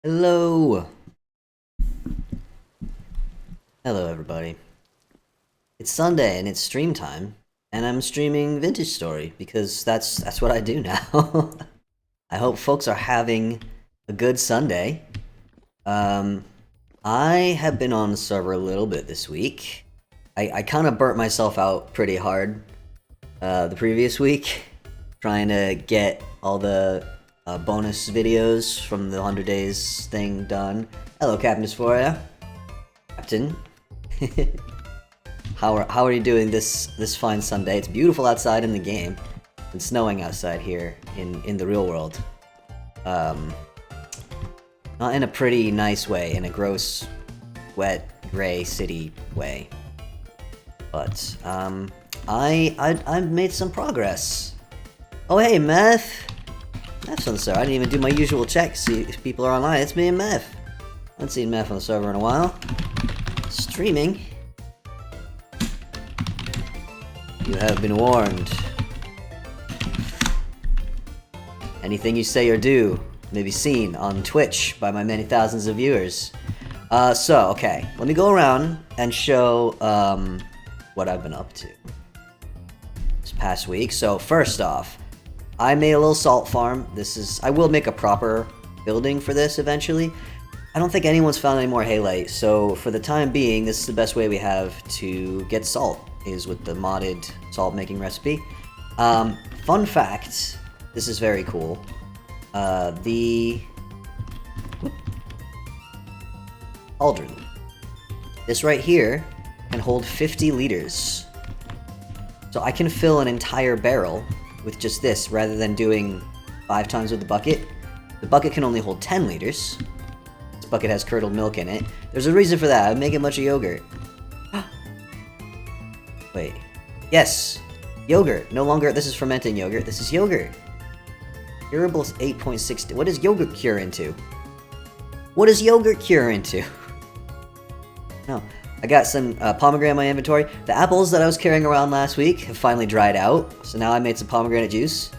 Hello! Hello, everybody. It's Sunday and it's stream time, and I'm streaming Vintage Story because that's what I do now. I hope folks are having a good Sunday. Um, I have been on the server a little bit this week. I kind of burnt myself out pretty hard the previous week, trying to get all the bonus videos from the 100 days thing done. Hello, Captain Dysphoria. Captain. How are you doing this fine Sunday? It's beautiful outside in the game. It's snowing outside here in the real world. Not in a pretty nice way, in a gross, wet, gray city way. But I've made some progress. Oh hey, Meth. Meth's on the server. I didn't even do my usual check, see if people are online. It's me and Meth. I haven't seen Meth on the server in a while. Streaming. You have been warned. Anything you say or do may be seen on Twitch by my many thousands of viewers. Okay, let me go around and show what I've been up to this past week. So first off, I made a little salt farm. I will make a proper building for this eventually. I don't think anyone's found any more halite, so for the time being, this is the best way we have to get salt, is with the modded salt making recipe. Fun fact, this is very cool. The cauldron. This right here can hold 50 liters. So I can fill an entire barrel with just this, rather than doing 5 times with the bucket. The bucket can only hold 10 liters. This bucket has curdled milk in it. There's a reason for that. I'm making a bunch of yogurt. Wait. Yes! Yogurt. No longer, this is fermenting yogurt. This is yogurt. Curable 8.6. What does yogurt cure into? What does yogurt cure into? No. I got some pomegranate in my inventory. The apples that I was carrying around last week have finally dried out. So now I made some pomegranate juice.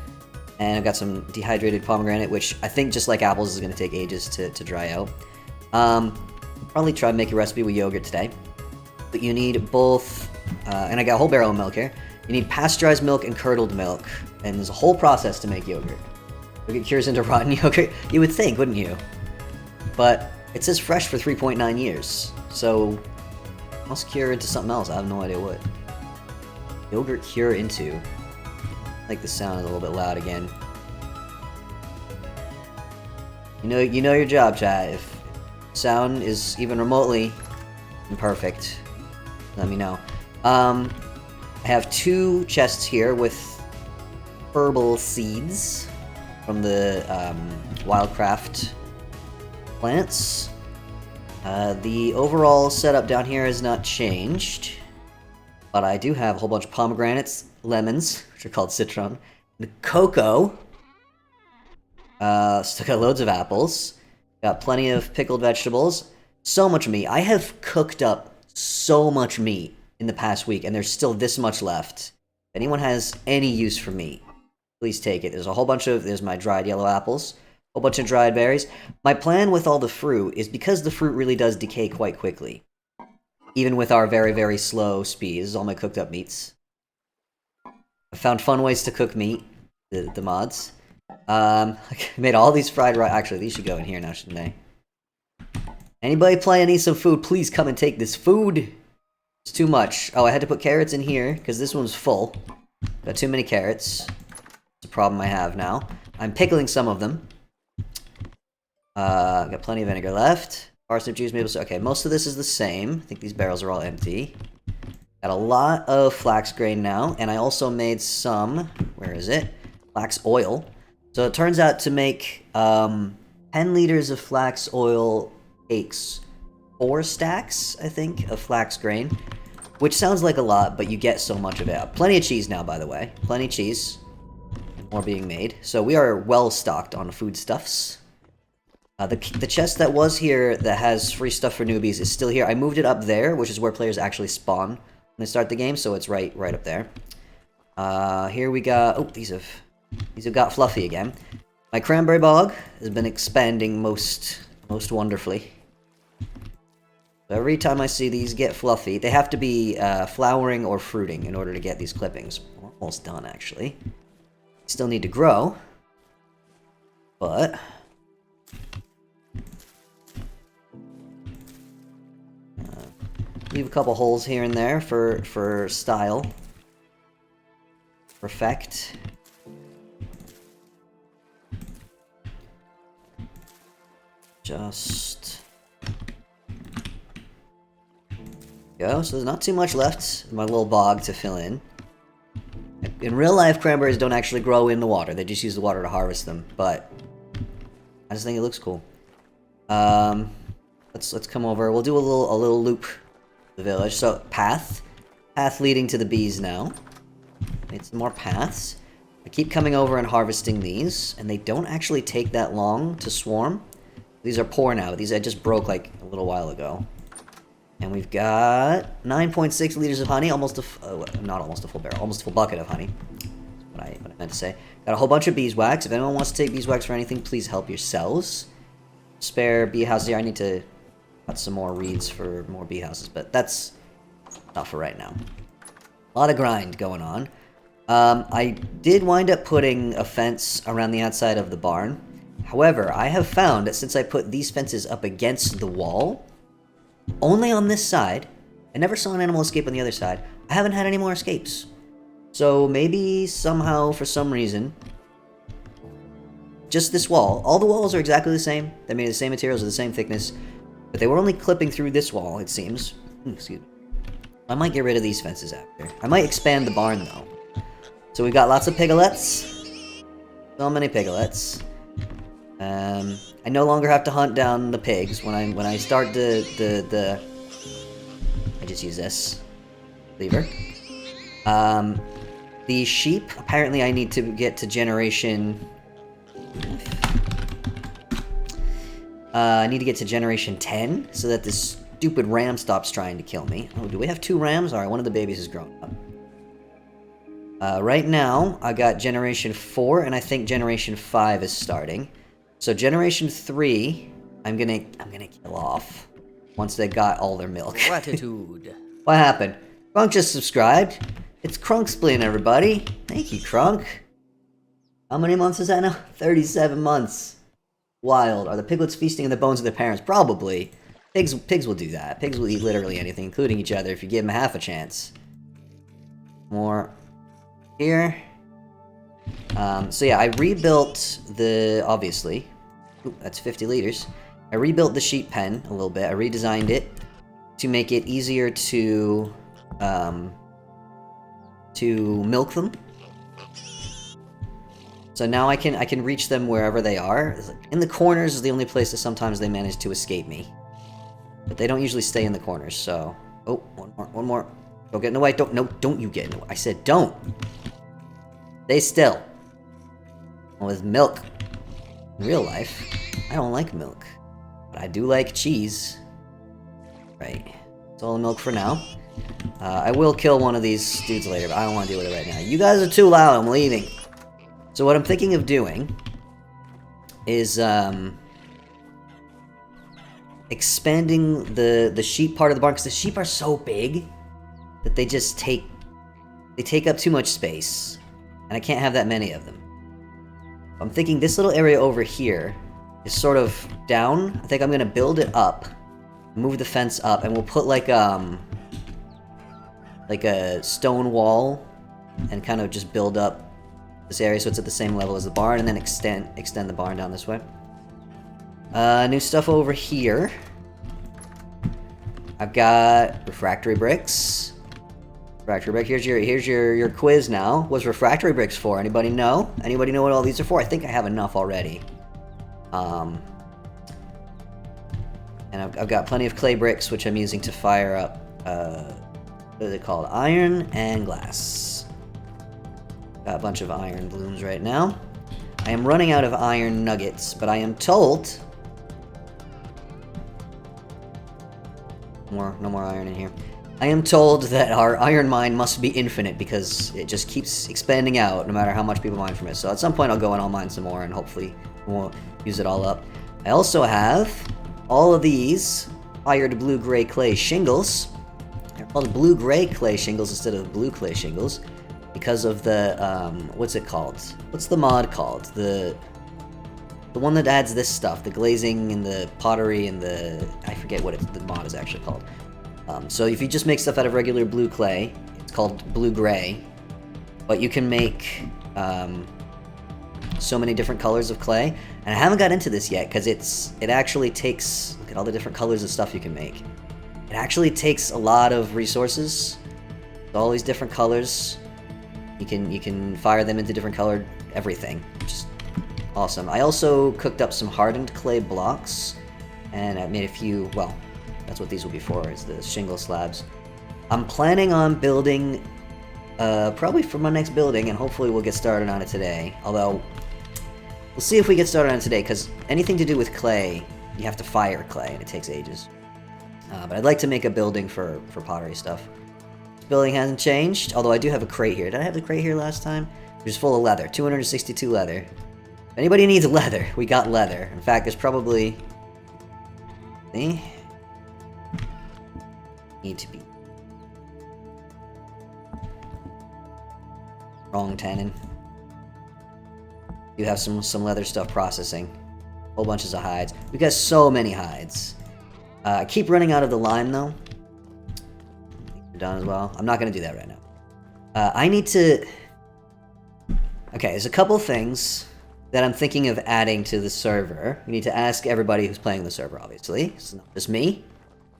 And I've got some dehydrated pomegranate, which I think, just like apples, is going to take ages to dry out. Probably try and make a recipe with yogurt today. But you need both, and I got a whole barrel of milk here. You need pasteurized milk and curdled milk. And there's a whole process to make yogurt. Yogurt cures into rotten yogurt. You would think, wouldn't you? But it says fresh for 3.9 years. So, it must cure into something else. I have no idea what. Yogurt cure into. I think the sound is a little bit loud again. You know your job, chat. If sound is even remotely imperfect, let me know. I have 2 chests here with herbal seeds from the Wildcraft plants. The overall setup down here has not changed, but I do have a whole bunch of pomegranates, lemons, which are called citron, the cocoa. Still got loads of apples. Got plenty of pickled vegetables. So much meat. I have cooked up so much meat in the past week, and there's still this much left. If anyone has any use for meat, please take it. There's my dried yellow apples, a whole bunch of dried berries. My plan with all the fruit is, because the fruit really does decay quite quickly, even with our very, very slow speed. This is all my cooked up meats. I found fun ways to cook meat, the mods. I made all these fried rice. Actually, these should go in here now, shouldn't they? Anybody planning to eat some food, please come and take this food. It's too much. Oh, I had to put carrots in here, because this one's full. Got too many carrots. It's a problem I have now. I'm pickling some of them. Got plenty of vinegar left. Parsnip juice, maple syrup. Okay, most of this is the same. I think these barrels are all empty. Got a lot of flax grain now, and I also made some, where is it? Flax oil. So it turns out to make 10 liters of flax oil takes 4 stacks, I think, of flax grain, which sounds like a lot, but you get so much of it. Plenty of cheese now, by the way. Plenty of cheese. More being made. So we are well stocked on foodstuffs. The chest that was here that has free stuff for newbies is still here. I moved it up there, which is where players actually spawn when they start the game, so it's right up there. Here we got... Oh, these have got fluffy again. My cranberry bog has been expanding most most wonderfully. Every time I see these get fluffy, they have to be flowering or fruiting in order to get these clippings. We're almost done, actually. Still need to grow, but leave a couple holes here and there for style, for effect. Just go. So there's not too much left in my little bog to fill in. In real life, cranberries don't actually grow in the water. They just use the water to harvest them. But I just think it looks cool. Let's come over. We'll do a little loop the village. So path leading to the bees now. Made some more paths. I keep coming over and harvesting these, and they don't actually take that long to swarm. These are poor now. These I just broke like a little while ago. And we've got 9.6 liters of honey, almost a not almost a full barrel, almost a full bucket of honey. What I meant to say. Got a whole bunch of beeswax. If anyone wants to take beeswax for anything, please help yourselves. Spare bee houses here. I need to cut some more reeds for more bee houses, but that's not for right now. A lot of grind going on. I did wind up putting a fence around the outside of the barn. However, I have found that since I put these fences up against the wall, only on this side, I never saw an animal escape on the other side, I haven't had any more escapes. So maybe somehow, for some reason, just this wall, all the walls are exactly the same, they're made of the same materials, of the same thickness, but they were only clipping through this wall, it seems. Excuse me. I might get rid of these fences after. I might expand the barn, though. So we've got lots of piglets. So many piglets. I no longer have to hunt down the pigs. When I start I just use this lever. The sheep, apparently I need to get to generation... I need to get to generation 10, so that this stupid ram stops trying to kill me. Oh, do we have 2 rams? Alright, one of the babies has grown up. Right now, I got generation 4, and I think generation 5 is starting. So generation 3, I'm gonna kill off once they got all their milk. Gratitude. What happened? Crunk just subscribed. It's Crunksplin, everybody. Thank you, Crunk. How many months is that now? 37 months. Wild. Are the piglets feasting on the bones of their parents? Probably. Pigs will do that. Pigs will eat literally anything, including each other, if you give them half a chance. More here. So yeah, I rebuilt the, obviously, that's 50 liters. I rebuilt the sheep pen a little bit. I redesigned it to make it easier to milk them. So now I can reach them wherever they are. In the corners is the only place that sometimes they manage to escape me. But they don't usually stay in the corners, so... Oh, one more. Don't get in the way. Don't you get in the way. I said don't. Stay still. With milk. In real life, I don't like milk. But I do like cheese. Right. It's all the milk for now. I will kill one of these dudes later, but I don't want to deal with it right now. You guys are too loud, I'm leaving. So what I'm thinking of doing is expanding the sheep part of the barn, because the sheep are so big that they just take up too much space, and I can't have that many of them. I'm thinking this little area over here is sort of down. I think I'm gonna build it up, move the fence up, and we'll put like a stone wall and kind of just build up this area so it's at the same level as the barn, and then extend the barn down this way. New stuff over here. I've got refractory bricks. Refractory brick. Here's your quiz now. What's refractory bricks for? Anybody know? Anybody know what all these are for? I think I have enough already. And I've got plenty of clay bricks, which I'm using to fire up. What are they called? Iron and glass. Got a bunch of iron blooms right now. I am running out of iron nuggets, but I am told... No more iron in here. I am told that our iron mine must be infinite because it just keeps expanding out no matter how much people mine from it. So at some point I'll go and I'll mine some more and hopefully we'll use it all up. I also have all of these fired blue-gray clay shingles. They're called blue-gray clay shingles instead of blue clay shingles because of the, what's it called? What's the mod called? The one that adds this stuff, the glazing and the pottery and the... I forget what the mod is actually called. So if you just make stuff out of regular blue clay, it's called blue-gray. But you can make so many different colors of clay. And I haven't got into this yet, because it actually takes... Look at all the different colors of stuff you can make. It actually takes a lot of resources. All these different colors. You can fire them into different colored everything. Just awesome. I also cooked up some hardened clay blocks, and I made a few, well, that's what these will be for, is the shingle slabs. I'm planning on building, probably for my next building, and hopefully we'll get started on it today. Although, we'll see if we get started on it today, because anything to do with clay, you have to fire clay, and it takes ages. But I'd like to make a building for pottery stuff. This building hasn't changed, although I do have a crate here. Did I have the crate here last time? It was full of leather, 262 leather. If anybody needs leather, we got leather. In fact, there's probably... See? Need to be... Wrong tannin. You have some leather stuff processing. Whole bunches of hides. We got so many hides. I keep running out of the lime, though. We're done as well. I'm not going to do that right now. I need to... Okay, there's a couple things that I'm thinking of adding to the server. We need to ask everybody who's playing the server, obviously. It's not just me.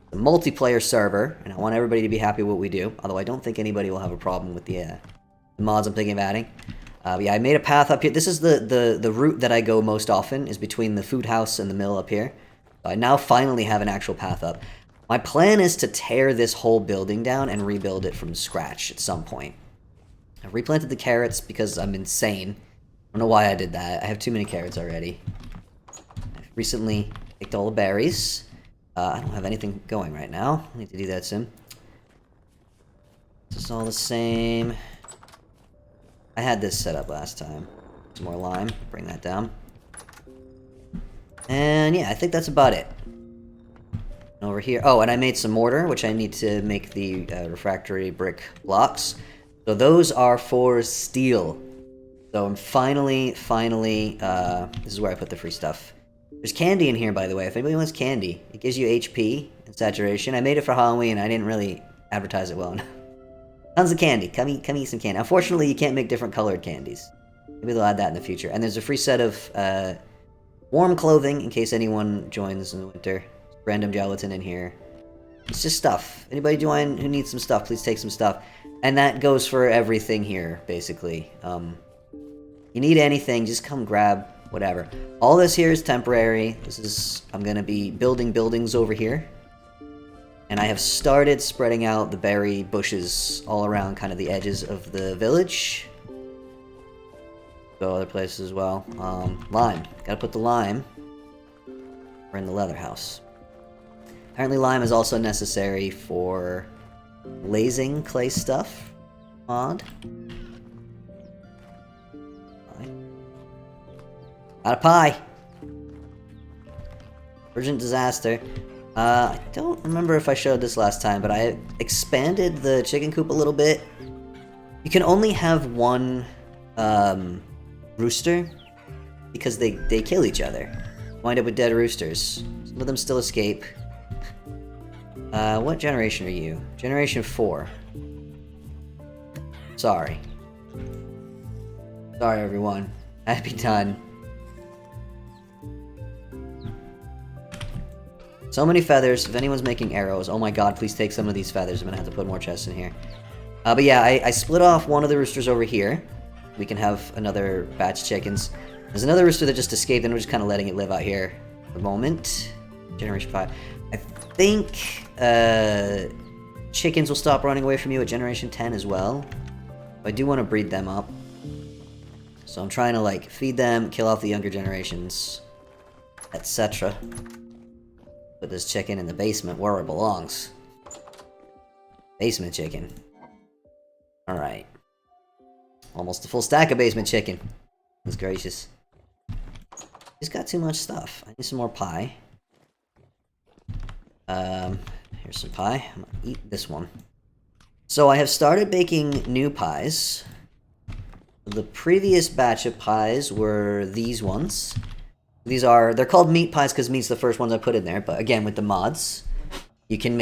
It's a multiplayer server, and I want everybody to be happy with what we do. Although I don't think anybody will have a problem with the mods I'm thinking of adding. But yeah, I made a path up here. This is the route that I go most often, is between the food house and the mill up here. So I now finally have an actual path up. My plan is to tear this whole building down and rebuild it from scratch at some point. I've replanted the carrots because I'm insane. I don't know why I did that. I have too many carrots already. I've recently picked all the berries. I don't have anything going right now. I need to do that soon. This is all the same. I had this set up last time. Some more lime. Bring that down. And yeah, I think that's about it. And over here... Oh, and I made some mortar, which I need to make the refractory brick blocks. So those are for steel. So I'm finally, this is where I put the free stuff. There's candy in here, by the way, if anybody wants candy. It gives you HP and saturation. I made it for Halloween, I didn't really advertise it well enough. Tons of candy. Come eat some candy. Unfortunately, you can't make different colored candies. Maybe they'll add that in the future. And there's a free set of warm clothing in case anyone joins in the winter. Random gelatin in here. It's just stuff. Anybody join who needs some stuff, please take some stuff. And that goes for everything here, basically. You need anything, just come grab whatever. All this here is temporary. This is... I'm gonna be building buildings over here. And I have started spreading out the berry bushes all around kind of the edges of the village. Go other places as well. Lime. Gotta put the lime. We're in the leather house. Apparently lime is also necessary for glazing clay stuff. Mod. Got a pie! Urgent disaster. I don't remember if I showed this last time, but I expanded the chicken coop a little bit. You can only have one rooster because they kill each other. Wind up with dead roosters. Some of them still escape. What generation are you? Generation 4. Sorry. Sorry, everyone. I'd be done. So many feathers. If anyone's making arrows, oh my god, please take some of these feathers. I'm gonna have to put more chests in here. But yeah, I split off one of the roosters over here. We can have another batch of chickens. There's another rooster that just escaped, and we're just kind of letting it live out here for the moment. Generation 5. I think chickens will stop running away from you at Generation 10 as well. I do want to breed them up. So I'm trying to, like, feed them, kill off the younger generations, etc. Put this chicken in the basement where it belongs. Basement chicken. Alright. Almost a full stack of basement chicken. Goodness gracious. He's got too much stuff. I need some more pie. Here's some pie. I'm gonna eat this one. So I have started baking new pies. The previous batch of pies were these ones. They're called meat pies because meat's the first ones I put in there, but again, with the mods, you can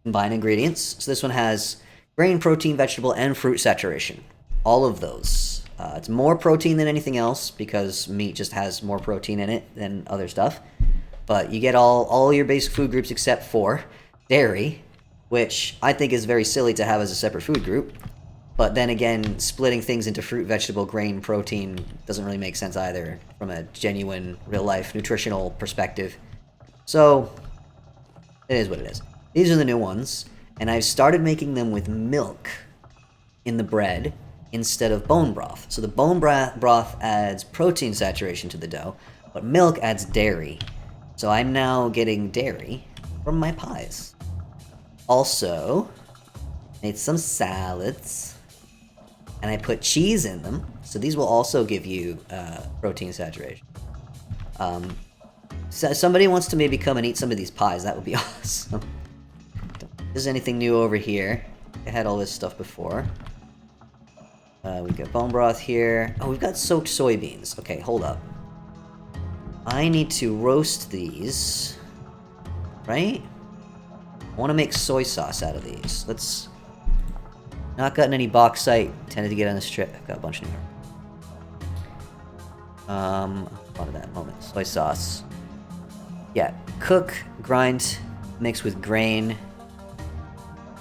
combine ingredients. So this one has grain, protein, vegetable, and fruit saturation. All of those. It's more protein than anything else because meat just has more protein in it than other stuff. But you get all your basic food groups except for dairy, which I think is very silly to have as a separate food group. But then again, splitting things into fruit, vegetable, grain, protein doesn't really make sense either from a genuine, real-life, nutritional perspective. So, it is what it is. These are the new ones, and I've started making them with milk in the bread instead of bone broth. So the bone broth adds protein saturation to the dough, but milk adds dairy. So I'm now getting dairy from my pies. Also, made some salads, and I put cheese in them, so these will also give you protein saturation. So somebody wants to maybe come and eat some of these pies, that would be awesome. There's anything new over here. I had all this stuff before. We've got bone broth here. Oh, we've got soaked soybeans. Okay, hold up. I need to roast these, right? I want to make soy sauce out of these. Let's... Not gotten any bauxite. Tended to get on this trip. Got a bunch of new. Thought of that in a moment. Soy sauce. Yeah, cook, grind, mix with grain,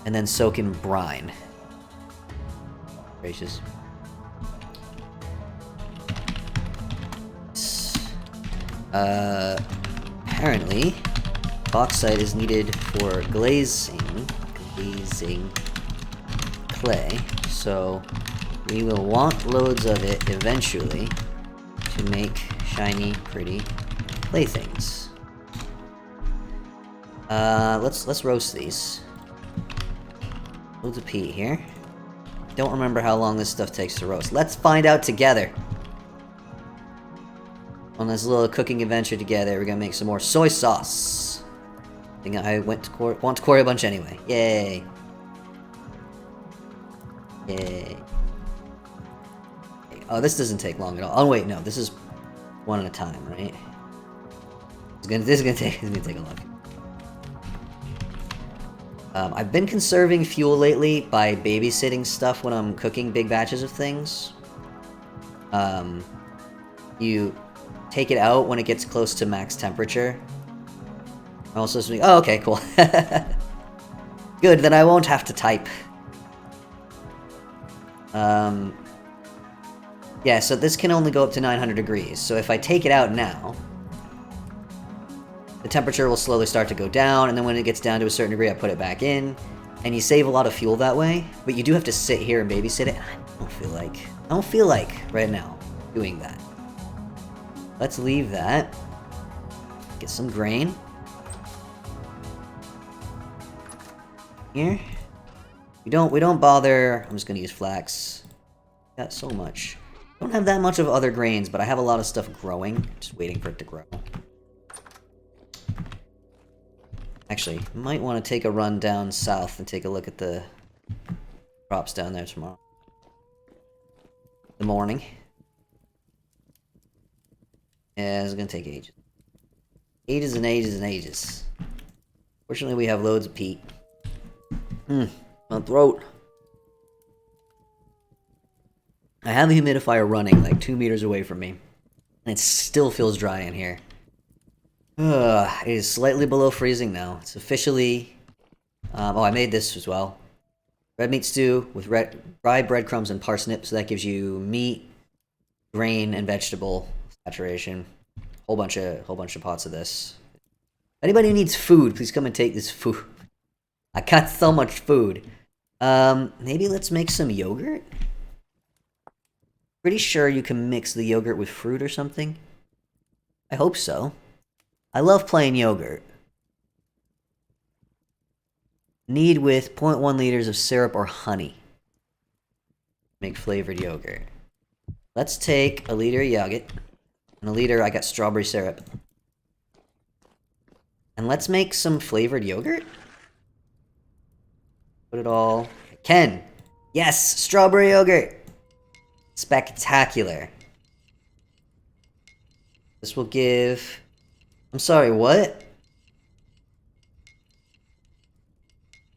and then soak in brine. Gracious. Apparently, bauxite is needed for glazing clay, so we will want loads of it eventually to make shiny, pretty playthings. Let's roast these. Loads of peat here. Don't remember how long this stuff takes to roast. Let's find out together. On this little cooking adventure together, we're gonna make some more soy sauce. I think I want to quarry a bunch anyway. Yay. Yay. Oh, this doesn't take long at all. Oh wait, no, this is one at a time, right? This is gonna take a long time. I've been conserving fuel lately by babysitting stuff when I'm cooking big batches of things. You take it out when it gets close to max temperature. I'm also supposed to be... Oh, okay, cool. Good, then I won't have to type. Yeah, so this can only go up to 900 degrees. So if I take it out now, the temperature will slowly start to go down, and then when it gets down to a certain degree, I put it back in. And you save a lot of fuel that way, but you do have to sit here and babysit it. I don't feel like right now doing that. Let's leave that. Get some grain. Here. We don't bother. I'm just gonna use flax. Got so much. Don't have that much of other grains, but I have a lot of stuff growing. Just waiting for it to grow. Actually, might want to take a run down south and take a look at the crops down there tomorrow. The morning. Yeah, it's gonna take ages. Ages and ages and ages. Fortunately, we have loads of peat. My throat. I have a humidifier running like 2 meters away from me. And it still feels dry in here. It is slightly below freezing now. It's officially... oh, I made this as well. Red meat stew with fried breadcrumbs and parsnips. So that gives you meat, grain, and vegetable saturation. Whole bunch of pots of this. Anybody who needs food, please come and take this food. I got so much food. Maybe let's make some yogurt? Pretty sure you can mix the yogurt with fruit or something. I hope so. I love plain yogurt. Knead with 0.1 liters of syrup or honey. Make flavored yogurt. Let's take a liter of yogurt. And a liter, I got strawberry syrup. And let's make some flavored yogurt. Put it all... I can! Yes! Strawberry yogurt! Spectacular. This will give... I'm sorry, what?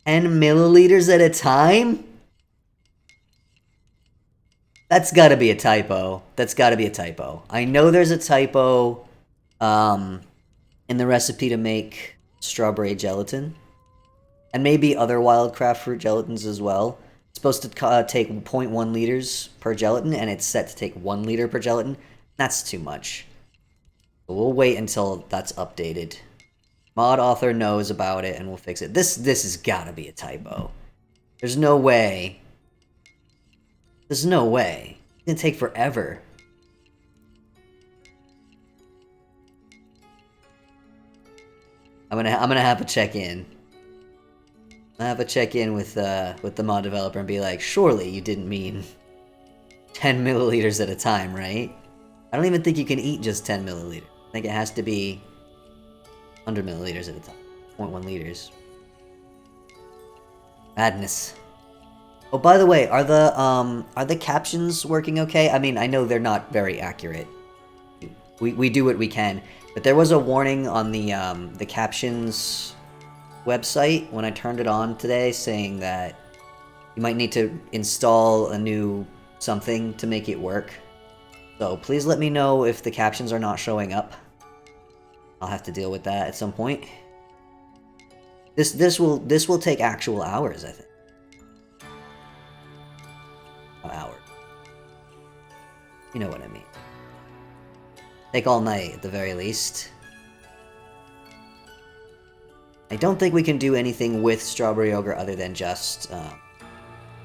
10 milliliters at a time? That's gotta be a typo. That's gotta be a typo. I know there's a typo in the recipe to make strawberry gelatin. And maybe other wildcraft fruit gelatins as well. It's supposed to take 0.1 liters per gelatin, and it's set to take 1 liter per gelatin. That's too much. But we'll wait until that's updated. Mod author knows about it, and we'll fix it. This has gotta be a typo. There's no way. There's no way. It's gonna take forever. I'm gonna have to check in. I have a check-in with the mod developer and be like, surely you didn't mean 10 milliliters at a time, right? I don't even think you can eat just 10 milliliters. I think it has to be 100 milliliters at a time. 0.1 liters. Madness. Oh, by the way, are the captions working okay? I mean, I know they're not very accurate. We do what we can, but there was a warning on the captions website when I turned it on today saying that you might need to install a new something to make it work. So please let me know if the captions are not showing up. I'll have to deal with that at some point. This will take actual hours, I think. An hour. You know what I mean. Take all night at the very least. I don't think we can do anything with strawberry yogurt other than just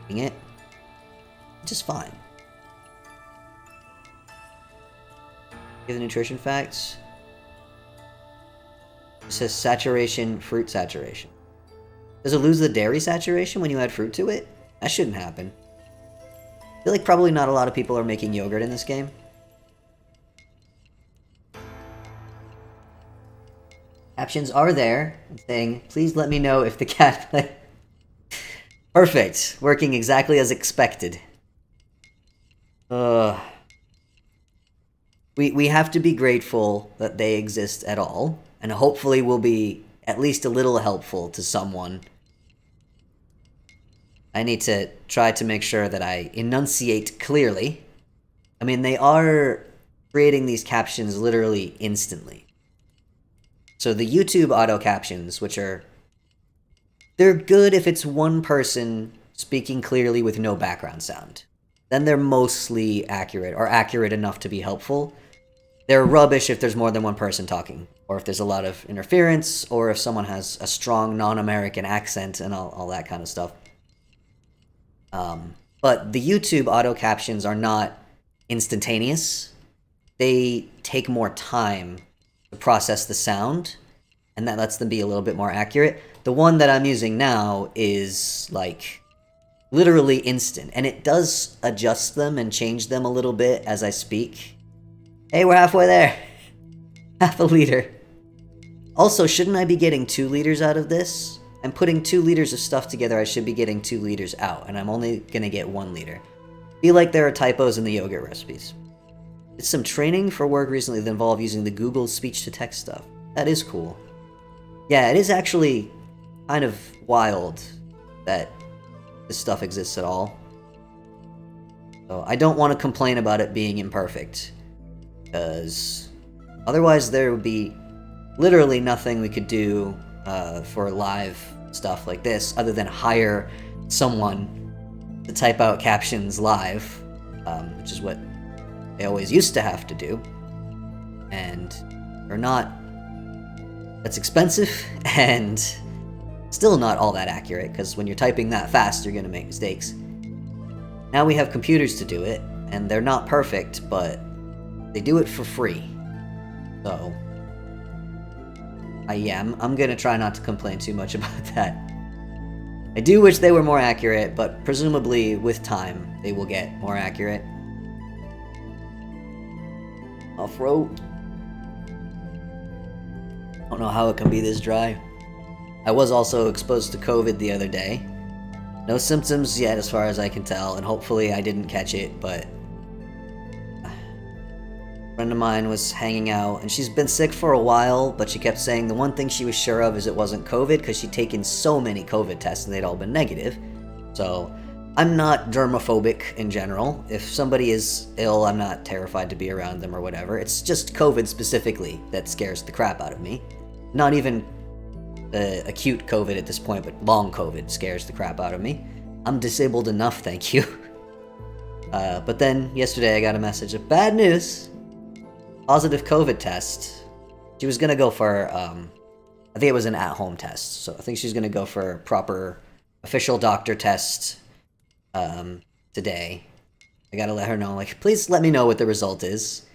eating it. Which is fine. Give the nutrition facts. It says saturation, fruit saturation. Does it lose the dairy saturation when you add fruit to it? That shouldn't happen. I feel like probably not a lot of people are making yogurt in this game. Captions are there, saying, please let me know if the cat play. Perfect. Working exactly as expected. We have to be grateful that they exist at all, and hopefully will be at least a little helpful to someone. I need to try to make sure that I enunciate clearly. I mean, they are creating these captions literally instantly. So the YouTube auto captions, which are... they're good if it's one person speaking clearly with no background sound. Then they're mostly accurate, or accurate enough to be helpful. They're rubbish if there's more than one person talking, or if there's a lot of interference, or if someone has a strong non-American accent and all that kind of stuff. But the YouTube auto captions are not instantaneous. They take more time to process the sound, and that lets them be a little bit more accurate. The one that I'm using now is, like, literally instant, and it does adjust them and change them a little bit as I speak. Hey, we're halfway there! Half a liter. Also, shouldn't I be getting 2 liters out of this? I'm putting 2 liters of stuff together, I should be getting 2 liters out, and I'm only gonna get 1 liter. Feel like there are typos in the yogurt recipes. Did some training for work recently that involved using the Google speech-to-text stuff. That is cool. Yeah, it is actually kind of wild that this stuff exists at all. So I don't want to complain about it being imperfect, because otherwise there would be literally nothing we could do for live stuff like this other than hire someone to type out captions live, which is what they always used to have to do, and they're not... that's expensive, and still not all that accurate, because when you're typing that fast, you're gonna make mistakes. Now we have computers to do it, and they're not perfect, but they do it for free. So, I'm gonna try not to complain too much about that. I do wish they were more accurate, but presumably with time, they will get more accurate. Off-road. Don't know how it can be this dry. I was also exposed to COVID the other day. No symptoms yet as far as I can tell, and hopefully I didn't catch it, but a friend of mine was hanging out, and she's been sick for a while, but she kept saying the one thing she was sure of is it wasn't COVID, because she'd taken so many COVID tests and they'd all been negative. So, I'm not germophobic in general. If somebody is ill, I'm not terrified to be around them or whatever. It's just COVID specifically that scares the crap out of me. Not even acute COVID at this point, but long COVID scares the crap out of me. I'm disabled enough, thank you. But then, yesterday I got a message of bad news. Positive COVID test. She was gonna go for, I think it was an at-home test, so I think she's gonna go for a proper official doctor test, today. I gotta let her know, like, please let me know what the result is.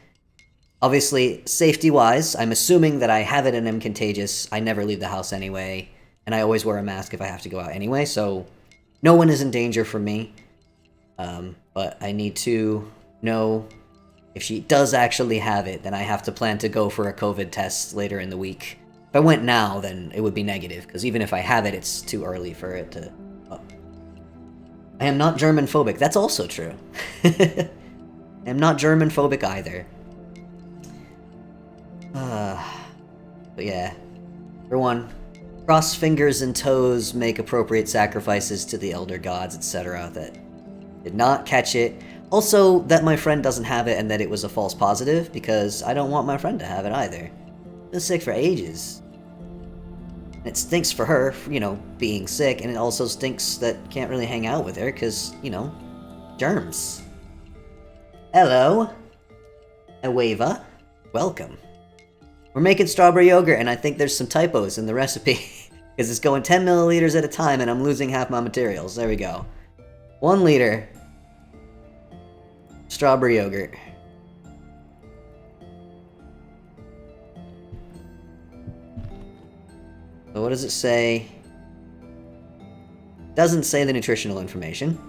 Obviously, safety-wise, I'm assuming that I have it and am contagious. I never leave the house anyway, and I always wear a mask if I have to go out anyway, so no one is in danger from me. But I need to know if she does actually have it, then I have to plan to go for a COVID test later in the week. If I went now, then it would be negative, because even if I have it, it's too early for it to... Oh. I am not German-phobic. That's also true. I am not German-phobic either. But yeah, for one, cross fingers and toes, make appropriate sacrifices to the elder gods, etc. That did not catch it. Also, that my friend doesn't have it and that it was a false positive, because I don't want my friend to have it either. Been sick for ages. And it stinks for her, you know, being sick, and it also stinks that can't really hang out with her, because, you know, germs. Hello. Aweva. Welcome. We're making strawberry yogurt, and I think there's some typos in the recipe. Because it's going 10 milliliters at a time, and I'm losing half my materials. There we go. 1 liter. Strawberry yogurt. So what does it say? Doesn't say the nutritional information.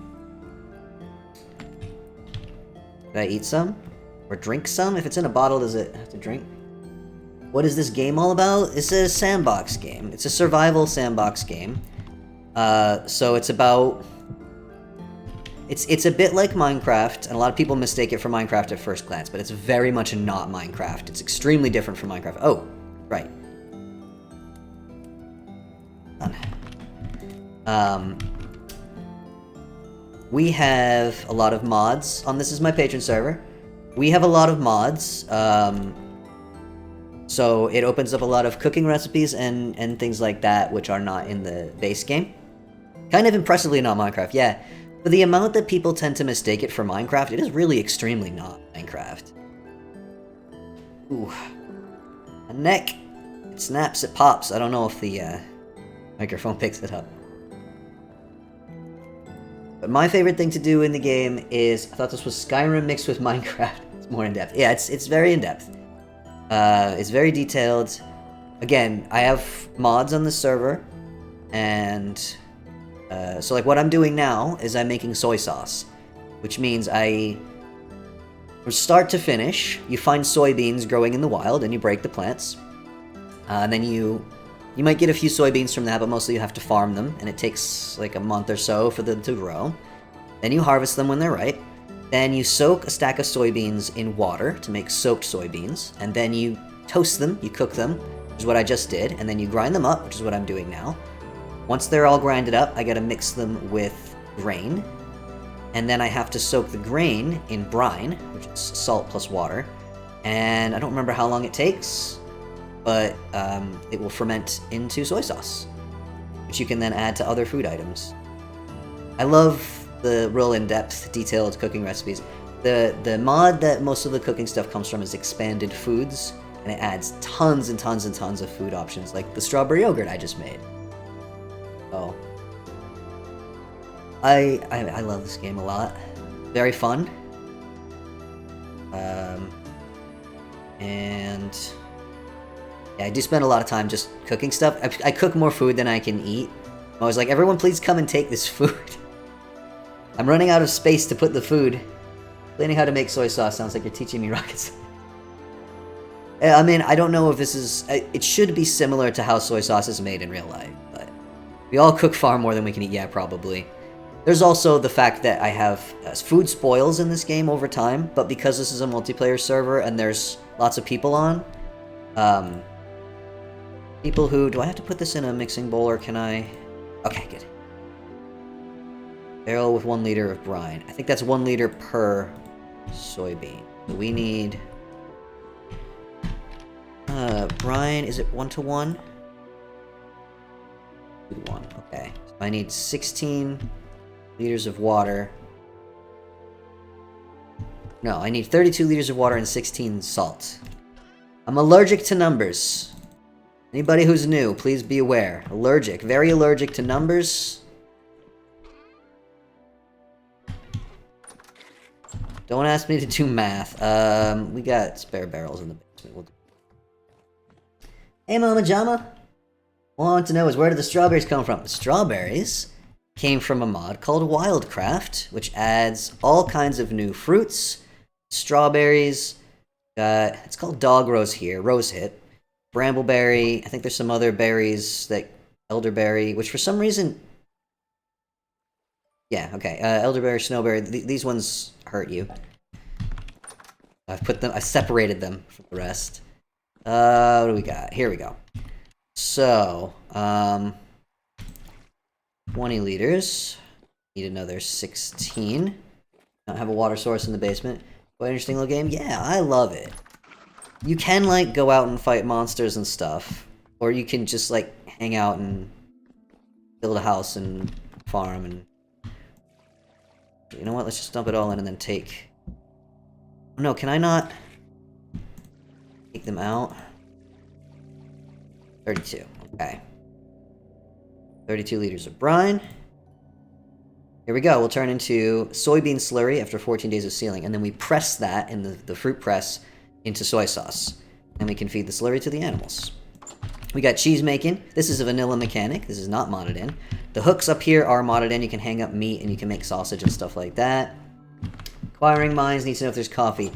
Did I eat some? Or drink some? If it's in a bottle, does it have to drink? What is this game all about? It's a sandbox game. It's a survival sandbox game. So it's about... It's a bit like Minecraft, and a lot of people mistake it for Minecraft at first glance, but it's very much not Minecraft. It's extremely different from Minecraft. Oh, right. We have a lot of mods on This Is My Patron server. We have a lot of mods, so it opens up a lot of cooking recipes and things like that, which are not in the base game. Kind of impressively not Minecraft, yeah. For the amount that people tend to mistake it for Minecraft, it is really extremely not Minecraft. Ooh. A neck. It snaps, it pops. I don't know if the microphone picks it up. But my favorite thing to do in the game is... I thought this was Skyrim mixed with Minecraft. It's more in-depth. Yeah, it's very in-depth. It's very detailed. Again, I have mods on the server, and... so like what I'm doing now is I'm making soy sauce, which means from start to finish, you find soybeans growing in the wild and you break the plants. And then you might get a few soybeans from that, but mostly you have to farm them, and it takes like a month or so for them to grow. Then you harvest them when they're ripe. Then you soak a stack of soybeans in water to make soaked soybeans, and then you toast them, you cook them, which is what I just did, and then you grind them up, which is what I'm doing now. Once they're all grinded up, I gotta mix them with grain, and then I have to soak the grain in brine, which is salt plus water, and I don't remember how long it takes, but it will ferment into soy sauce, which you can then add to other food items. I love the real in-depth, detailed cooking recipes. The mod that most of the cooking stuff comes from is Expanded Foods, and it adds tons and tons and tons of food options, like the strawberry yogurt I just made. So, I love this game a lot. Very fun. And yeah, I do spend a lot of time just cooking stuff. I cook more food than I can eat. I was like, everyone please come and take this food. I'm running out of space to put the food. Learning how to make soy sauce sounds like you're teaching me rocket science. I mean, I don't know if this is... It should be similar to how soy sauce is made in real life, but... We all cook far more than we can eat, yeah, probably. There's also the fact that I have food spoils in this game over time, but because this is a multiplayer server and there's lots of people on, people who... Do I have to put this in a mixing bowl, or can I... Okay, good. Barrel with 1 liter of brine. I think that's 1 liter per soybean. So we need... brine, is it 1-to-1? 2-to-1, okay. So I need 16 liters of water. No, I need 32 liters of water and 16 salt. I'm allergic to numbers. Anybody who's new, please be aware. Allergic, very allergic to numbers. Don't ask me to do math. We got spare barrels in the basement. We'll do... Hey, Mama Jama. All I want to know is, where did the strawberries come from? The strawberries came from a mod called Wildcraft, which adds all kinds of new fruits, strawberries. It's called dog rose here, rosehip, brambleberry. I think there's some other berries, like elderberry, which for some reason... Yeah, okay. Elderberry, snowberry. These ones hurt you. I separated them from the rest. What do we got? Here we go. So, 20 liters. Need another 16. Don't have a water source in the basement. Quite interesting little game. Yeah, I love it. You can, like, go out and fight monsters and stuff. Or you can just, like, hang out and build a house and farm and... You know what? Let's just dump it all in and then take... Oh, no, can I not... take them out? 32. Okay. 32 liters of brine. Here we go. We'll turn into soybean slurry after 14 days of sealing. And then we press that in the fruit press into soy sauce. And we can feed the slurry to the animals. We got cheese making. This is a vanilla mechanic. This is not modded in. The hooks up here are modded in. You can hang up meat and you can make sausage and stuff like that. Acquiring mines. Needs to know if there's coffee.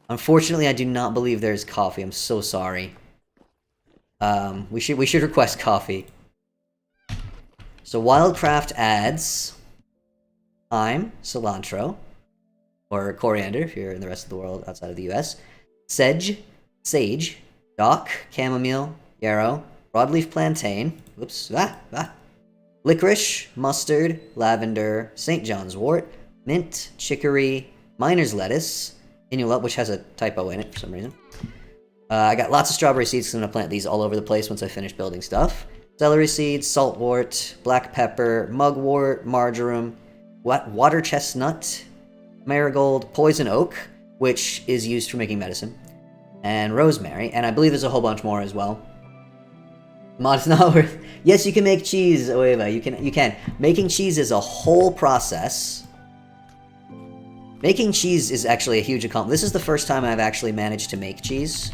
Unfortunately, I do not believe there's coffee. I'm so sorry. We should request coffee. So Wildcraft adds thyme, cilantro, or coriander if you're in the rest of the world outside of the US, sage, dock, chamomile, yarrow, broadleaf plantain, licorice, mustard, lavender, St. John's wort, mint, chicory, miner's lettuce, inula, which has a typo in it for some reason. I got lots of strawberry seeds because I'm going to plant these all over the place once I finish building stuff. Celery seeds, saltwort, black pepper, mugwort, marjoram, water chestnut, marigold, poison oak, which is used for making medicine, and rosemary, and I believe there's a whole bunch more as well. Mod's not worth... Yes, you can make cheese, Oeva. You can. Making cheese is a whole process. Making cheese is actually a huge accomplishment. This is the first time I've actually managed to make cheese.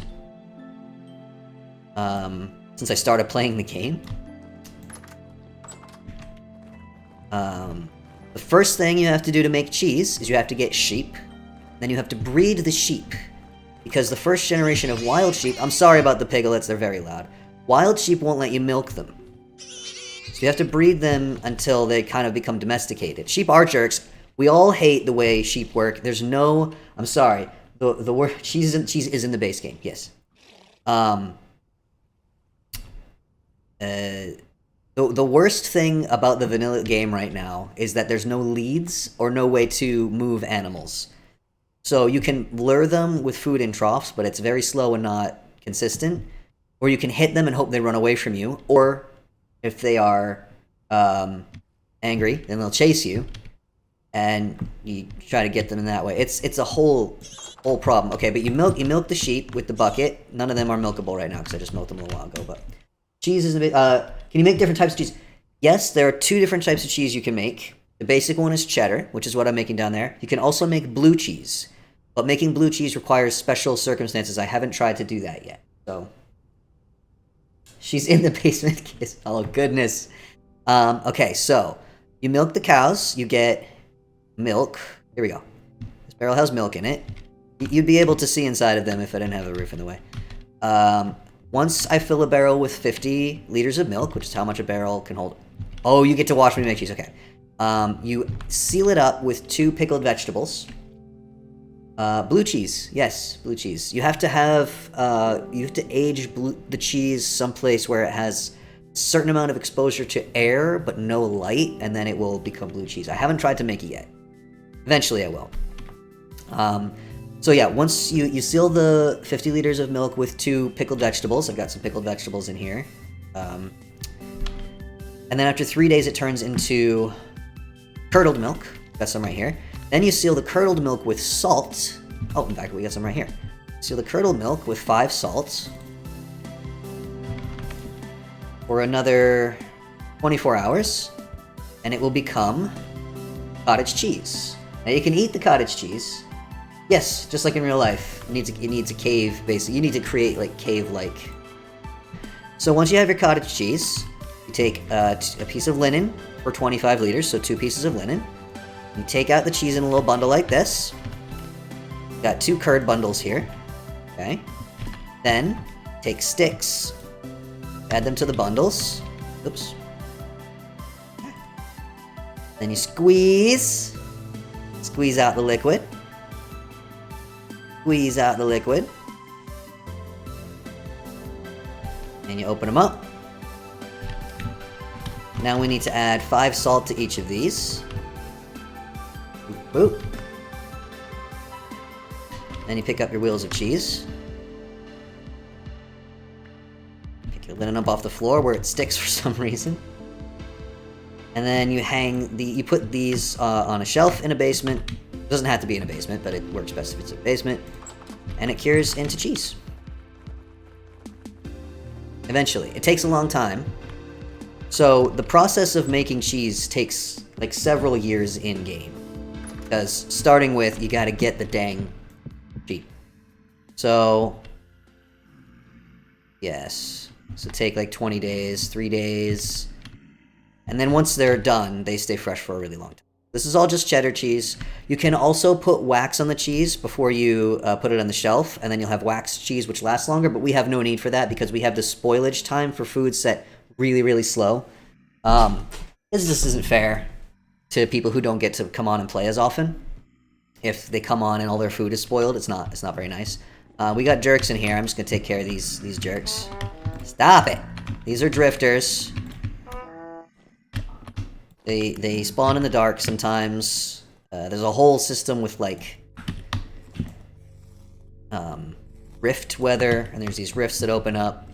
Since I started playing the game. The first thing you have to do to make cheese is you have to get sheep. Then you have to breed the sheep. Because the first generation of wild sheep... I'm sorry about the piglets, they're very loud. Wild sheep won't let you milk them. So you have to breed them until they kind of become domesticated. Sheep are jerks. We all hate the way sheep work. There's no... I'm sorry. The word... Cheese is in the base game, yes. The worst thing about the vanilla game right now is that there's no leads or no way to move animals. So you can lure them with food in troughs, but it's very slow and not consistent. Or you can hit them and hope they run away from you. Or if they are angry, then they'll chase you. And you try to get them in that way. It's a whole problem. Okay, but you milk the sheep with the bucket. None of them are milkable right now because I just milked them a little while ago. But cheese is a bit... can you make different types of cheese? Yes, there are 2 different types of cheese you can make. The basic one is cheddar, which is what I'm making down there. You can also make blue cheese. But making blue cheese requires special circumstances. I haven't tried to do that yet. So... She's in the basement. Kiss. Oh, goodness. Okay, so... You milk the cows. You get milk. Here we go. This barrel has milk in it. You'd be able to see inside of them if I didn't have the roof in the way. Once I fill a barrel with 50 liters of milk, which is how much a barrel can hold. Oh, you get to watch me make cheese. Okay. You seal it up with 2 pickled vegetables. Blue cheese. Yes, blue cheese. You have to have, you have to age the cheese someplace where it has a certain amount of exposure to air, but no light, and then it will become blue cheese. I haven't tried to make it yet. Eventually I will. So yeah, once you seal the 50 liters of milk with 2 pickled vegetables, I've got some pickled vegetables in here. And then after 3 days it turns into curdled milk. Got some right here. Then you seal the curdled milk with salt. Oh, in fact, we got some right here. Seal the curdled milk with 5 salts for another 24 hours, and it will become cottage cheese. Now you can eat the cottage cheese. Yes, just like in real life. It needs a cave, basically. You need to create, like, cave-like. So once you have your cottage cheese, you take a piece of linen for 25 liters, so 2 pieces of linen. You take out the cheese in a little bundle like this. Got 2 curd bundles here. Okay. Then, take sticks. Add them to the bundles. Oops. Then you squeeze. Squeeze out the liquid. Squeeze out the liquid. And you open them up. Now we need to add 5 salt to each of these. Boop. Then you pick up your wheels of cheese. Pick your linen up off the floor where it sticks for some reason. And then you put these on a shelf in a basement. It doesn't have to be in a basement, but it works best if it's in a basement. And it cures into cheese. Eventually. It takes a long time. So the process of making cheese takes like several years in-game. Because starting with, you gotta get the dang sheep. So, yes. So take like 20 days, 3 days. And then once they're done, they stay fresh for a really long time. This is all just cheddar cheese. You can also put wax on the cheese before you put it on the shelf, and then you'll have wax cheese, which lasts longer, but we have no need for that because we have the spoilage time for food set really, really slow. This just isn't fair to people who don't get to come on and play as often. If they come on and all their food is spoiled, it's not very nice. We got jerks in here. I'm just gonna take care of these jerks. Stop it! These are drifters. They spawn in the dark sometimes. There's a whole system with like rift weather, and there's these rifts that open up.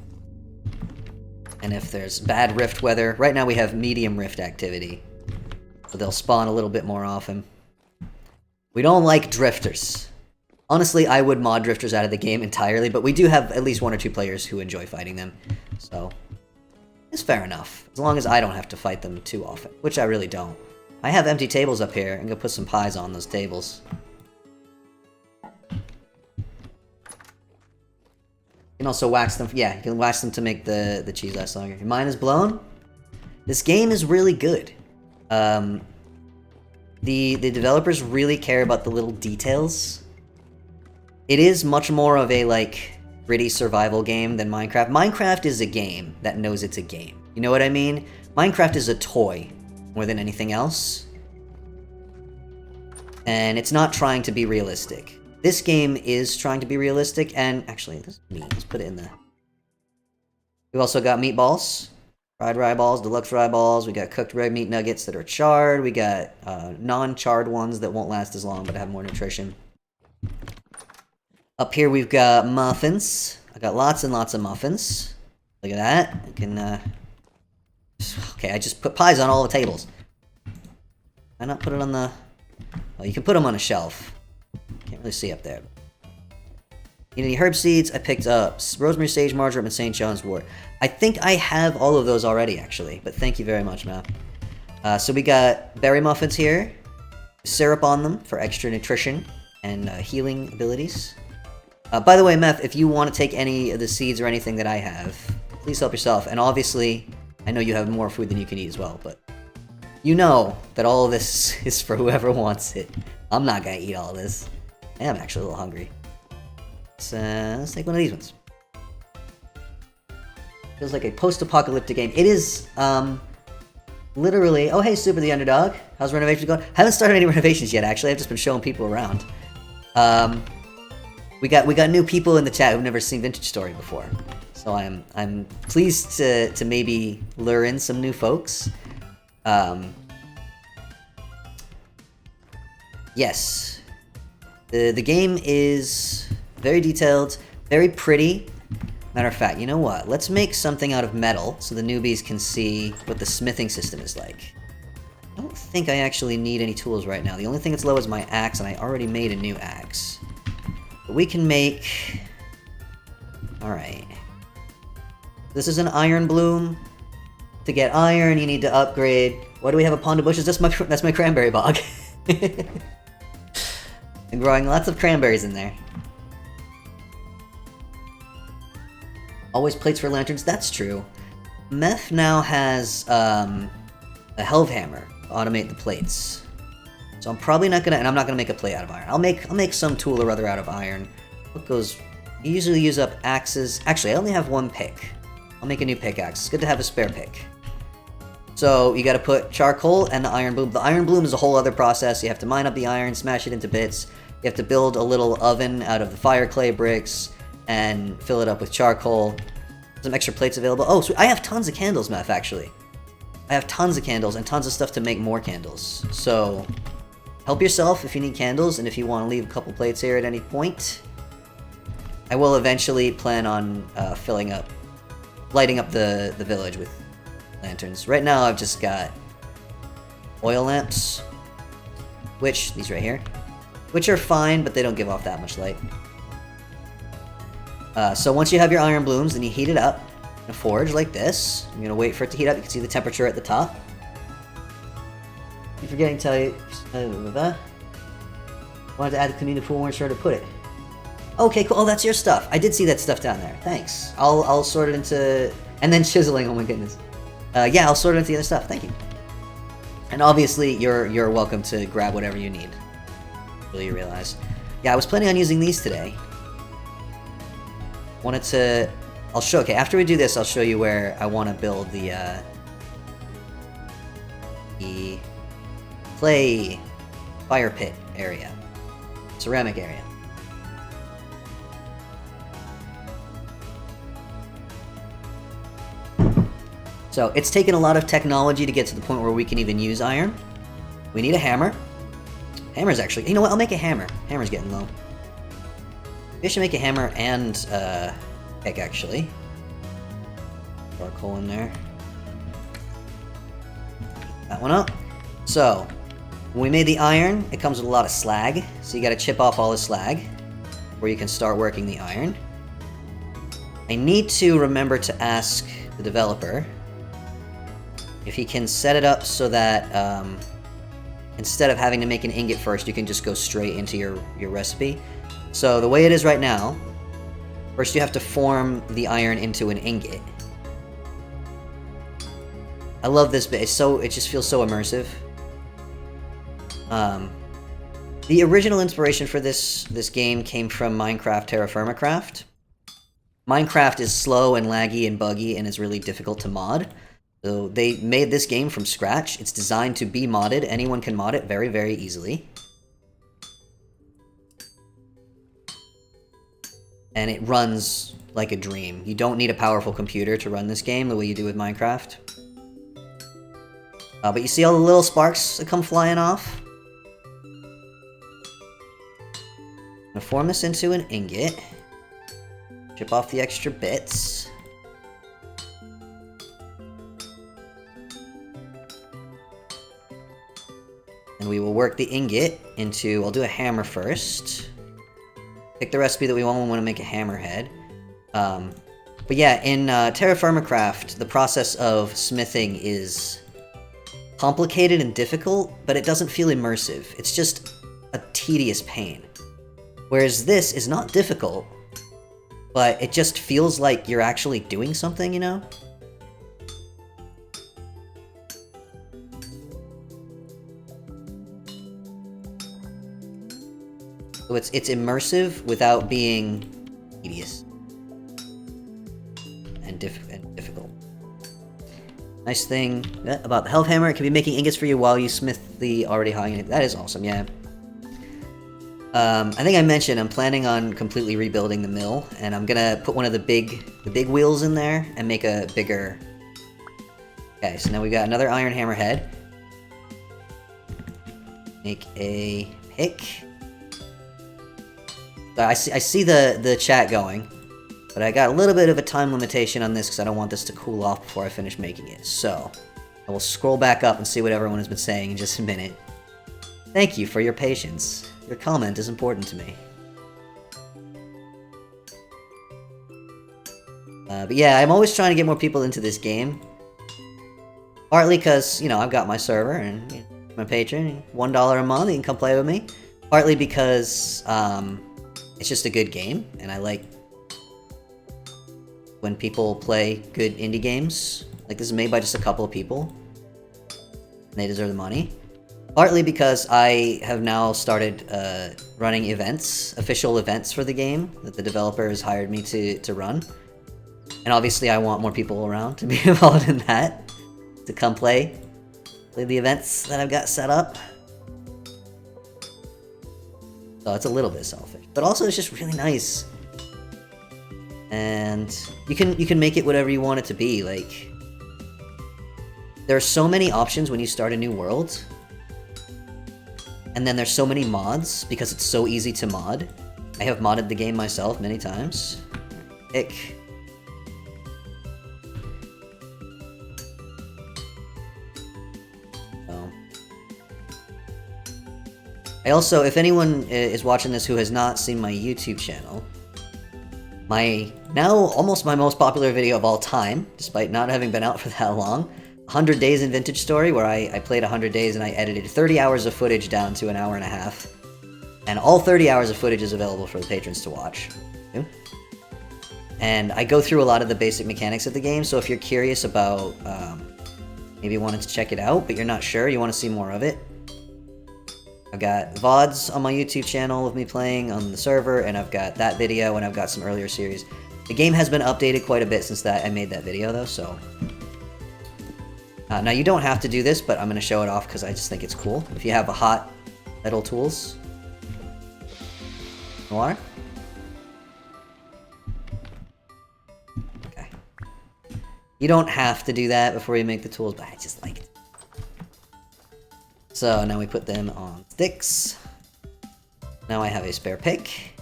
And if there's bad rift weather, right now we have medium rift activity. So they'll spawn a little bit more often. We don't like drifters. Honestly, I would mod drifters out of the game entirely, but we do have at least 1 or 2 players who enjoy fighting them. So, it's fair enough. As long as I don't have to fight them too often, which I really don't. I have empty tables up here. I'm gonna put some pies on those tables. You can also wax them. Yeah, you can wax them to make the cheese last longer. Your mind is blown? This game is really good. The developers really care about the little details. It is much more of a, like, gritty survival game than Minecraft. Minecraft is a game that knows it's a game. You know what I mean? Minecraft is a toy more than anything else. And it's not trying to be realistic. This game is trying to be realistic, and actually, this is meat. Let's put it in the... We've also got meatballs. Fried rye balls, deluxe rye balls. We got cooked red meat nuggets that are charred. We got non-charred ones that won't last as long but have more nutrition. Up here we've got muffins. I got lots and lots of muffins. Look at that. I can, okay, I just put pies on all the tables. Why not put it on the... Well, you can put them on a shelf. Can't really see up there. You need any herb seeds? I picked up rosemary, sage, marjoram, and St. John's wort. I think I have all of those already, actually. But thank you very much, Matt. So we got berry muffins here. Syrup on them for extra nutrition and healing abilities. By the way, Meth, if you want to take any of the seeds or anything that I have, please help yourself. And obviously, I know you have more food than you can eat as well, but you know that all of this is for whoever wants it. I'm not gonna eat all of this. I am actually a little hungry. Let's take one of these ones. Feels like a post-apocalyptic game. It is, literally... Oh, hey, Super the Underdog. How's renovations going? Haven't started any renovations yet, actually. I've just been showing people around. We got new people in the chat who've never seen Vintage Story before. So I'm pleased to maybe lure in some new folks. Yes. The game is very detailed, very pretty. Matter of fact, you know what? Let's make something out of metal so the newbies can see what the smithing system is like. I don't think I actually need any tools right now. The only thing that's low is my axe, and I already made a new axe. But we can make... Alright. This is an iron bloom. To get iron, you need to upgrade... Why do we have a pond of bushes? That's my cranberry bog. I'm growing lots of cranberries in there. Always plates for lanterns, that's true. Meth now has a helve hammer to automate the plates. So I'm probably not gonna, and I'm not gonna make a plate out of iron. I'll make some tool or other out of iron. What goes? You usually use up axes. Actually, I only have one pick. I'll make a new pickaxe. It's good to have a spare pick. So you got to put charcoal and the iron bloom. The iron bloom is a whole other process. You have to mine up the iron, smash it into bits. You have to build a little oven out of the fire clay bricks and fill it up with charcoal. Some extra plates available. Oh, so I have tons of candles, Meth, actually. I have tons of candles and tons of stuff to make more candles. So help yourself if you need candles, and if you want to leave a couple plates here at any point. I will eventually plan on lighting up the village with lanterns. Right now I've just got oil lamps, these right here, which are fine, but they don't give off that much light. So once you have your iron blooms, then you heat it up in a forge like this. I'm gonna wait for it to heat up. You can see the temperature at the top. I'm forgetting to tell you. Wanted to add the community pool, weren't sure to put it. Okay, cool. Oh, that's your stuff. I did see that stuff down there. Thanks. I'll sort it into, and then chiseling. Oh my goodness. Yeah, I'll sort it into the other stuff. Thank you. And obviously, you're welcome to grab whatever you need. Will you realize? Yeah, I was planning on using these today. Wanted to... I'll show... Okay, after we do this, I'll show you where I want to build the clay fire pit area. Ceramic area. So, it's taken a lot of technology to get to the point where we can even use iron. We need a hammer. Hammer's actually... You know what? I'll make a hammer. Hammer's getting low. I should make a hammer and pick, actually. Charcoal in there. That one up. So, when we made the iron, it comes with a lot of slag. So you gotta chip off all the slag before you can start working the iron. I need to remember to ask the developer if he can set it up so that instead of having to make an ingot first, you can just go straight into your recipe. So the way it is right now, first you have to form the iron into an ingot. I love this bit. It just feels so immersive. The original inspiration for this game came from Minecraft Terra Firma Craft. Minecraft is slow and laggy and buggy and is really difficult to mod. So they made this game from scratch. It's designed to be modded. Anyone can mod it very, very easily. And it runs like a dream. You don't need a powerful computer to run this game the way you do with Minecraft. But you see all the little sparks that come flying off? I'm gonna form this into an ingot. Chip off the extra bits. And we will work the ingot into... I'll do a hammer first. Pick the recipe that we want. We want to make a hammerhead. But yeah, in Terra Firma Craft, the process of smithing is complicated and difficult, but it doesn't feel immersive. It's just a tedious pain. Whereas this is not difficult, but it just feels like you're actually doing something, you know? So it's immersive without being tedious and difficult. Nice thing about the health hammer, it can be making ingots for you while you smith the already high unit. That is awesome, yeah. I think I mentioned I'm planning on completely rebuilding the mill, and I'm gonna put one of the big wheels in there and make a bigger... Okay, so now we got another iron hammer head. Make a pick. I see the chat going, but I got a little bit of a time limitation on this because I don't want this to cool off before I finish making it. So, I will scroll back up and see what everyone has been saying in just a minute. Thank you for your patience. Your comment is important to me. But yeah, I'm always trying to get more people into this game. Partly because, you know, I've got my server and you know, my Patron, $1 a month, you can come play with me. Partly because it's just a good game, and I like when people play good indie games. Like, this is made by just a couple of people, and they deserve the money. Partly because I have now started running events, official events for the game that the developer has hired me to run. And obviously I want more people around to be involved in that, to come play the events that I've got set up. So it's a little bit selfish, but also it's just really nice. And you can make it whatever you want it to be. Like, there are so many options when you start a new world. And then there's so many mods, because it's so easy to mod. I have modded the game myself many times. Ick. So. I also, if anyone is watching this who has not seen my YouTube channel, now almost my most popular video of all time, despite not having been out for that long, 100 Days in Vintage Story, where I played 100 days and I edited 30 hours of footage down to an hour and a half. And all 30 hours of footage is available for the patrons to watch. And I go through a lot of the basic mechanics of the game, so if you're curious about maybe wanting to check it out, but you're not sure, you want to see more of it, I've got VODs on my YouTube channel of me playing on the server, and I've got that video, and I've got some earlier series. The game has been updated quite a bit since I made that video, though, so... now, you don't have to do this, but I'm going to show it off because I just think it's cool. If you have a hot metal tools. Noir? Okay. You don't have to do that before you make the tools, but I just like it. So, now we put them on sticks. Now I have a spare pick.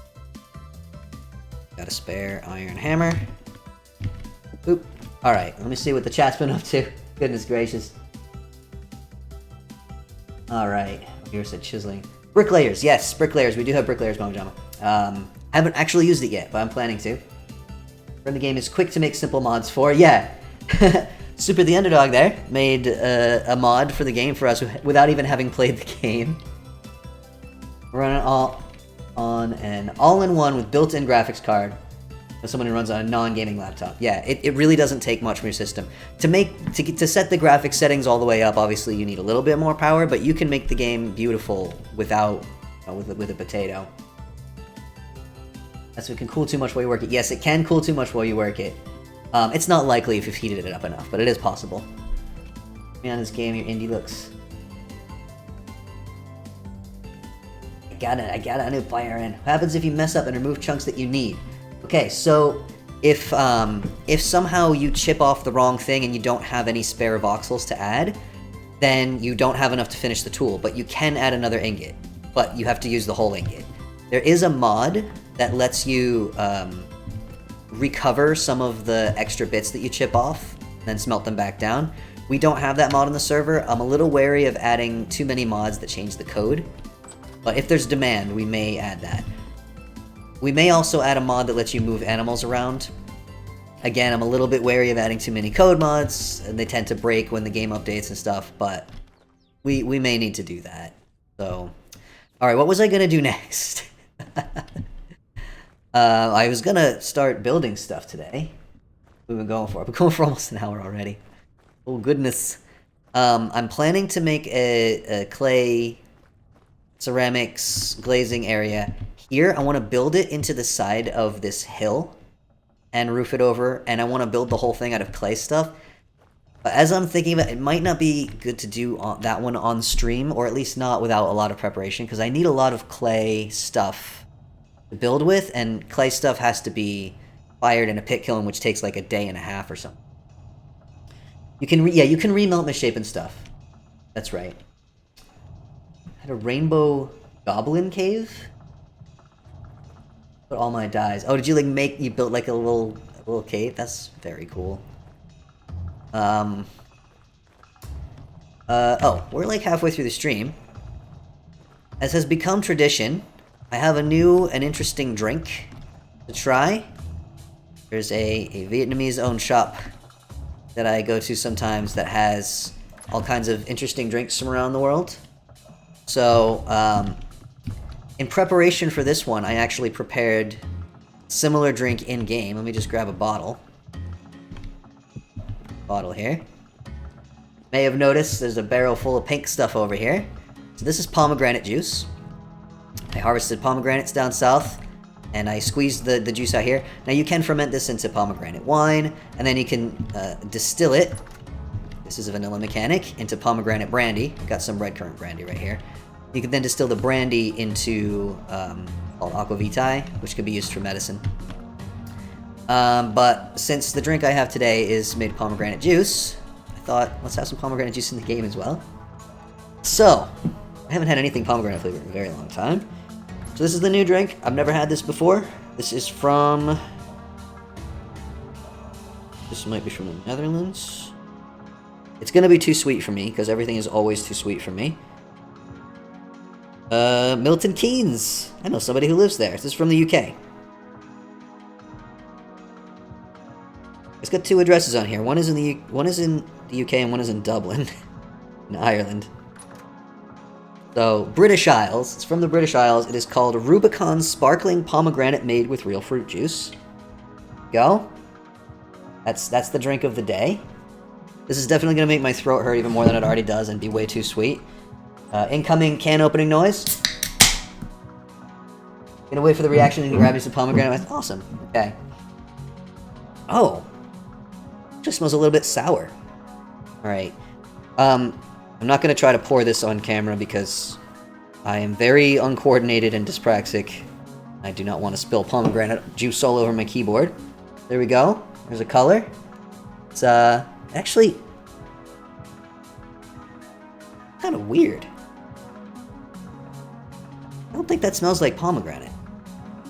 Got a spare iron hammer. Oop. Alright, let me see what the chat's been up to. Goodness gracious. Alright, here said chiseling. Bricklayers, yes, bricklayers. We do have bricklayers, Mama Jama. I haven't actually used it yet, but I'm planning to. Friend the game is quick to make simple mods for. Yeah. Super the Underdog there made a mod for the game for us without even having played the game. Run it all on an all-in-one with built-in graphics card. Someone who runs on a non-gaming laptop. Yeah, it really doesn't take much from your system. To set the graphics settings all the way up, obviously you need a little bit more power, but you can make the game beautiful without, with a potato. That's what can cool too much while you work it. Yes, it can cool too much while you work it. It's not likely if you've heated it up enough, but it is possible. Man, this game, your indie looks... I got a new fire in. What happens if you mess up and remove chunks that you need? Okay, so if somehow you chip off the wrong thing and you don't have any spare voxels to add, then you don't have enough to finish the tool, but you can add another ingot, but you have to use the whole ingot. There is a mod that lets you recover some of the extra bits that you chip off, then smelt them back down. We don't have that mod on the server. I'm a little wary of adding too many mods that change the code, but if there's demand, we may add that. We may also add a mod that lets you move animals around. Again, I'm a little bit wary of adding too many code mods, and they tend to break when the game updates and stuff, but we may need to do that. So, alright, what was I gonna do next? I was gonna start building stuff today. We've been going for almost an hour already. Oh goodness. I'm planning to make a clay ceramics glazing area. Here, I want to build it into the side of this hill and roof it over, and I want to build the whole thing out of clay stuff. But as I'm thinking about it, it might not be good to do that one on stream, or at least not without a lot of preparation, because I need a lot of clay stuff to build with, and clay stuff has to be fired in a pit kiln, which takes like a day and a half or something. You can you can remelt misshapen stuff. That's right. Had a rainbow goblin cave. Put all my dyes. Oh, did you like you built like a little cave? That's very cool. Oh, we're like halfway through the stream. As has become tradition, I have a new and interesting drink to try. There's a Vietnamese-owned shop that I go to sometimes that has all kinds of interesting drinks from around the world. So, in preparation for this one, I actually prepared similar drink in-game. Let me just grab a bottle. Bottle here. May have noticed there's a barrel full of pink stuff over here. So this is pomegranate juice. I harvested pomegranates down south, and I squeezed the juice out here. Now you can ferment this into pomegranate wine, and then you can distill it. This is a vanilla mechanic, into pomegranate brandy. I've got some red currant brandy right here. You can then distill the brandy into called aqua vitae, which could be used for medicine. But since the drink I have today is made pomegranate juice, I thought, let's have some pomegranate juice in the game as well. So, I haven't had anything pomegranate flavored in a very long time. So this is the new drink. I've never had this before. This is from... This might be from the Netherlands. It's gonna be too sweet for me, because everything is always too sweet for me. Milton Keynes. I know somebody who lives there. This is from the UK. It's got two addresses on here. One is in the UK and one is in Dublin, in Ireland. So, British Isles. It's from the British Isles. It is called Rubicon Sparkling Pomegranate made with real fruit juice. Go. That's the drink of the day. This is definitely going to make my throat hurt even more than it already does and be way too sweet. Incoming can opening noise. Gonna wait for the reaction and grab me some pomegranate. Awesome. Okay. Oh. Just smells a little bit sour. Alright. I'm not going to try to pour this on camera because I am very uncoordinated and dyspraxic. I do not want to spill pomegranate juice all over my keyboard. There we go. There's a color. It's, actually kind of weird. I don't think that smells like pomegranate.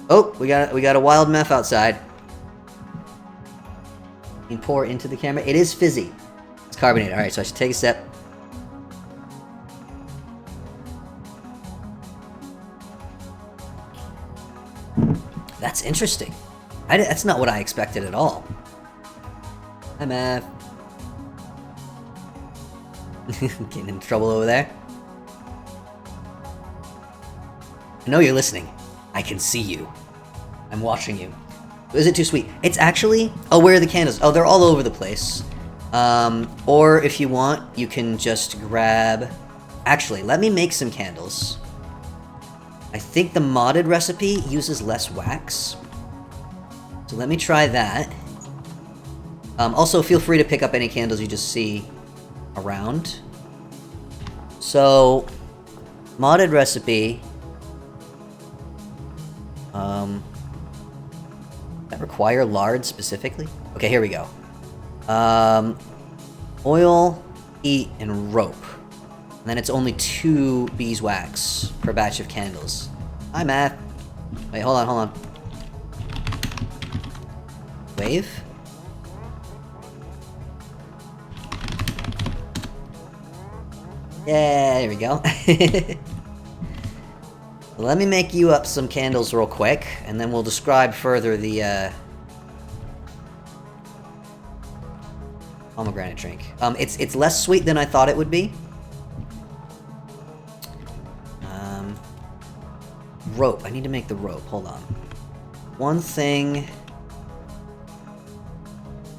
Oh, we got a wild meth outside. You can pour into the camera. It is fizzy. It's carbonated. Alright, so I should take a sip. That's interesting. That's not what I expected at all. Hi, Mav. Getting in trouble over there. I know you're listening. I can see you. I'm watching you. Is it too sweet? It's actually... Oh, where are the candles? Oh, they're all over the place. Or if you want, you can just grab... Actually, let me make some candles. I think the modded recipe uses less wax. So let me try that. Also, feel free to pick up any candles you just see around. So, modded recipe... that require lard specifically? Okay, here we go. Oil, heat, and rope. And then it's only 2 beeswax per batch of candles. Hi, Matt. Wait, hold on. Wave? Yeah, there we go. Let me make you up some candles real quick, and then we'll describe further the, pomegranate drink. It's less sweet than I thought it would be. Rope. I need to make the rope. Hold on. One thing...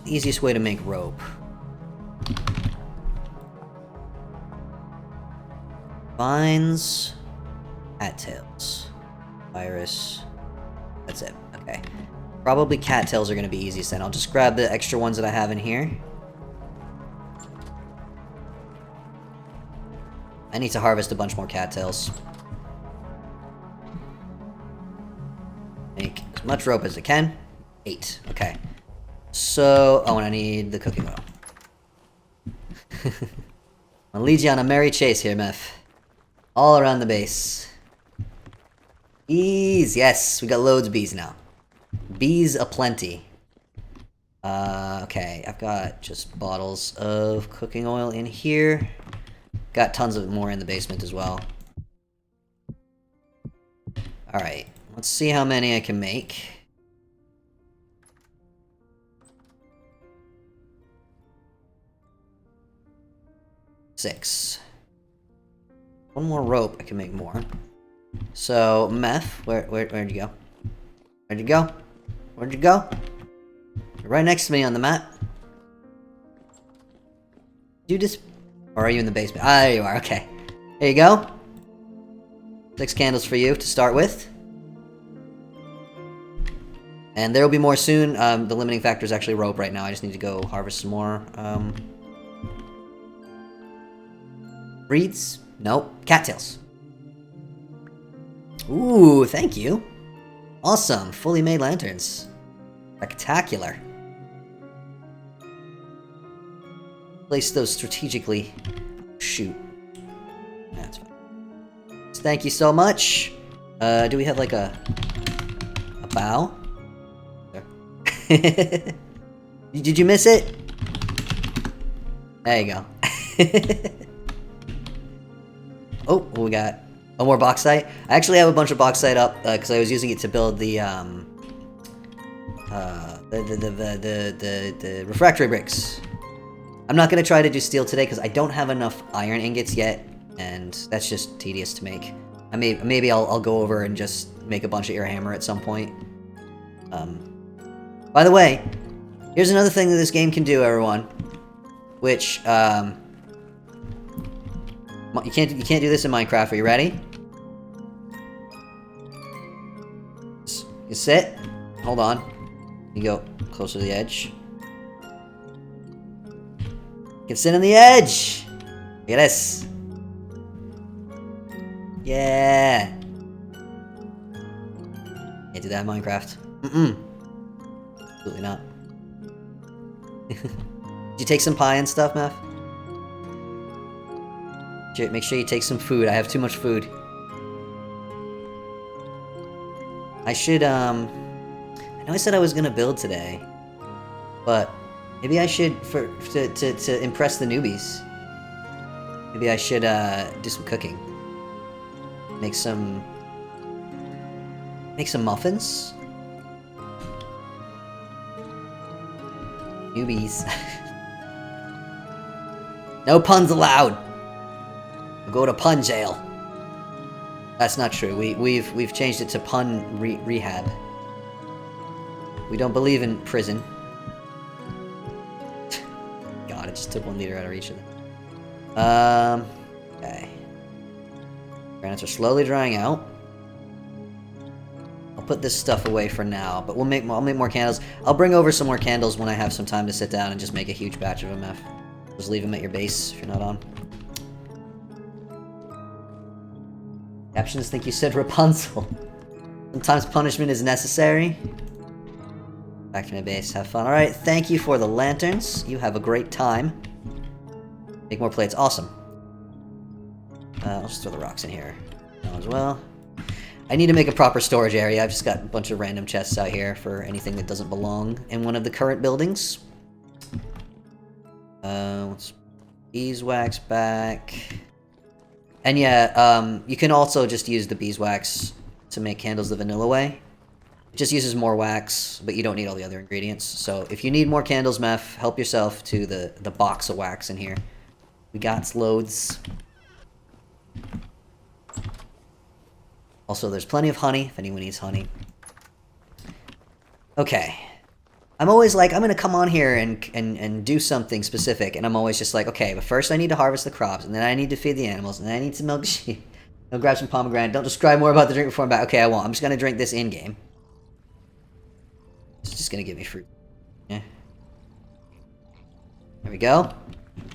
The easiest way to make rope. Vines... Cattails. Virus. That's it. Okay. Probably cattails are going to be easiest then. I'll just grab the extra ones that I have in here. I need to harvest a bunch more cattails. Make as much rope as I can. 8. Okay. So, oh, and I need the cooking oil. I'll lead you on a merry chase here, Meph. All around the base. Bees! Yes, we got loads of bees now. Bees aplenty. Okay, I've got just bottles of cooking oil in here. Got tons of more in the basement as well. Alright, let's see how many I can make. Six. One more rope, I can make more. So, Meth, where'd you go? Where'd you go? Where'd you go? You're right next to me on the map. You just... Or are you in the basement? Ah, there you are, okay. There you go. 6 candles for you to start with. And there will be more soon. The limiting factor is actually rope right now. I just need to go harvest some more. Reeds? Nope. Cattails. Ooh, thank you. Awesome. Fully made lanterns. Spectacular. Place those strategically. Shoot. That's fine. Thank you so much. Do we have like a bow? Did you miss it? There you go. Oh, we got one more bauxite. I actually have a bunch of bauxite up because I was using it to build the refractory bricks. I'm not gonna try to do steel today because I don't have enough iron ingots yet, and that's just tedious to make. Maybe I'll go over and just make a bunch of air hammer at some point. By the way, here's another thing that this game can do, everyone. Which you can't do this in Minecraft. Are you ready? You sit. Hold on. You go closer to the edge. You can sit on the edge. Look at this. Yeah. Can't do that in Minecraft. Absolutely not. Did you take some pie and stuff, Math? Make sure you take some food. I have too much food. I should, I know I said I was gonna build today, but maybe I should, to impress the newbies, maybe I should, do some cooking. Make some muffins? Newbies. No puns allowed! Go to pun jail. That's not true. We've changed it to pun rehab. We don't believe in prison. God, it just took 1 liter out of each of them. Okay. Granites are slowly drying out. I'll put this stuff away for now, but I'll make more candles. I'll bring over some more candles when I have some time to sit down and just make a huge batch of them. Just leave them at your base if you're not on. Captions think you said Rapunzel. Sometimes punishment is necessary. Back to my base. Have fun. Alright, thank you for the lanterns. You have a great time. Make more plates. Awesome. I'll just throw the rocks in here now as well. I need to make a proper storage area. I've just got a bunch of random chests out here for anything that doesn't belong in one of the current buildings. Let's beeswax back. And yeah, you can also just use the beeswax to make candles the vanilla way. It just uses more wax, but you don't need all the other ingredients. So if you need more candles, Meph, help yourself to the box of wax in here. We got loads. Also, there's plenty of honey, if anyone needs honey. Okay. I'm always like, I'm gonna come on here and do something specific, and I'm always just like, okay, but first I need to harvest the crops, and then I need to feed the animals, and then I need to milk the sheep. I'll grab some pomegranate. Don't describe more about the drink before I'm back. Okay, I won't. I'm just gonna drink this in-game. It's just gonna give me fruit. Yeah. There we go.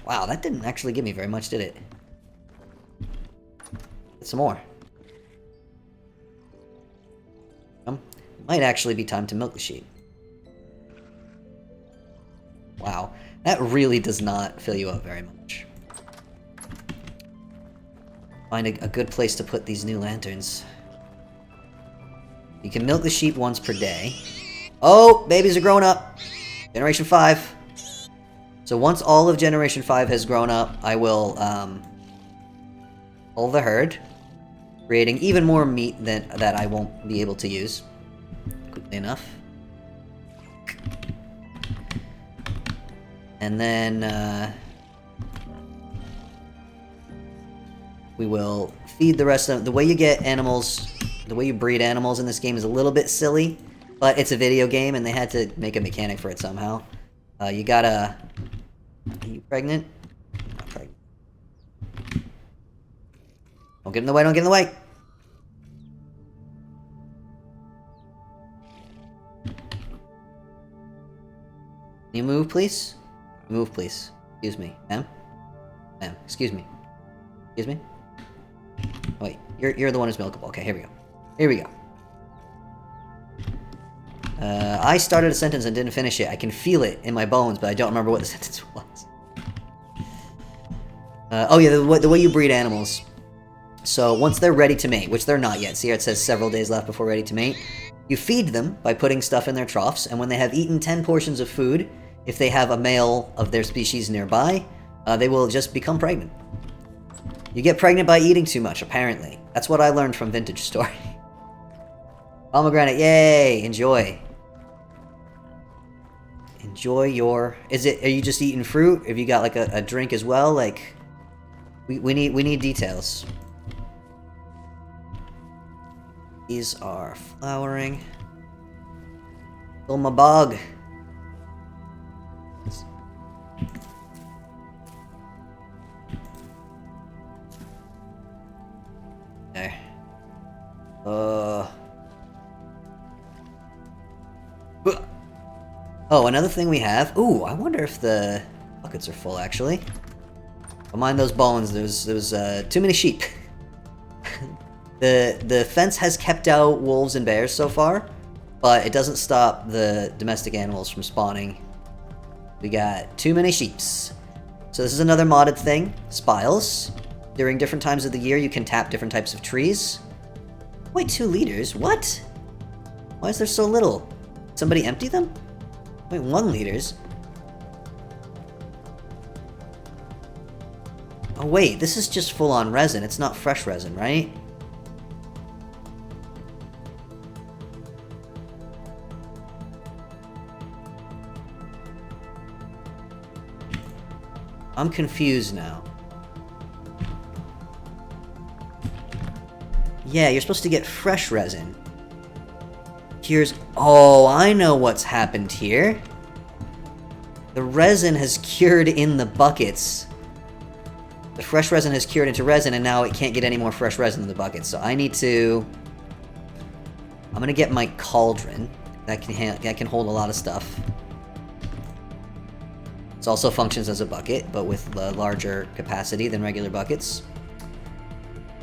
Wow, that didn't actually give me very much, did it? Get some more. It might actually be time to milk the sheep. Wow, that really does not fill you up very much. Find a good place to put these new lanterns. You can milk the sheep once per day. Oh, babies are growing up. Generation 5. So once all of Generation 5 has grown up, I will pull the herd, creating even more meat that I won't be able to use quickly enough. And then we will feed the rest of them. The way you get animals, the way you breed animals in this game is a little bit silly, but it's a video game and they had to make a mechanic for it somehow. You gotta... Are you pregnant? Not pregnant. Don't get in the way, don't get in the way! Can you move, please? Move, please. Excuse me. Ma'am? Ma'am, excuse me. Excuse me? Oh, wait, you're the one who's milkable. Okay, here we go. Here we go. I started a sentence and didn't finish it. I can feel it in my bones, but I don't remember what the sentence was. Oh yeah, the way you breed animals. So once they're ready to mate, which they're not yet, see here it says several days left before ready to mate, you feed them by putting stuff in their troughs, and when they have eaten 10 portions of food, if they have a male of their species nearby, they will just become pregnant. You get pregnant by eating too much, apparently. That's what I learned from Vintage Story. Pomegranate, yay! Enjoy. Enjoy your... Are you just eating fruit? Have you got like a drink as well? Like, we need details. These are flowering. Fill my bog. There. Oh, another thing we have. Ooh, I wonder if the buckets are full, actually. Don't mind those bones. There's too many sheep. The fence has kept out wolves and bears so far, but it doesn't stop the domestic animals from spawning. We got too many sheeps. So this is another modded thing. Spiles. During different times of the year, you can tap different types of trees. Wait, 2 liters? What? Why is there so little? Somebody empty them? Wait, 1 liters? Oh wait, this is just full-on resin. It's not fresh resin, right? I'm confused now. Yeah, you're supposed to get fresh resin. Here's... Oh, I know what's happened here. The resin has cured in the buckets. The fresh resin has cured into resin, and now it can't get any more fresh resin in the buckets. So I need to... I'm gonna get my cauldron. That can hold a lot of stuff. It also functions as a bucket, but with a larger capacity than regular buckets.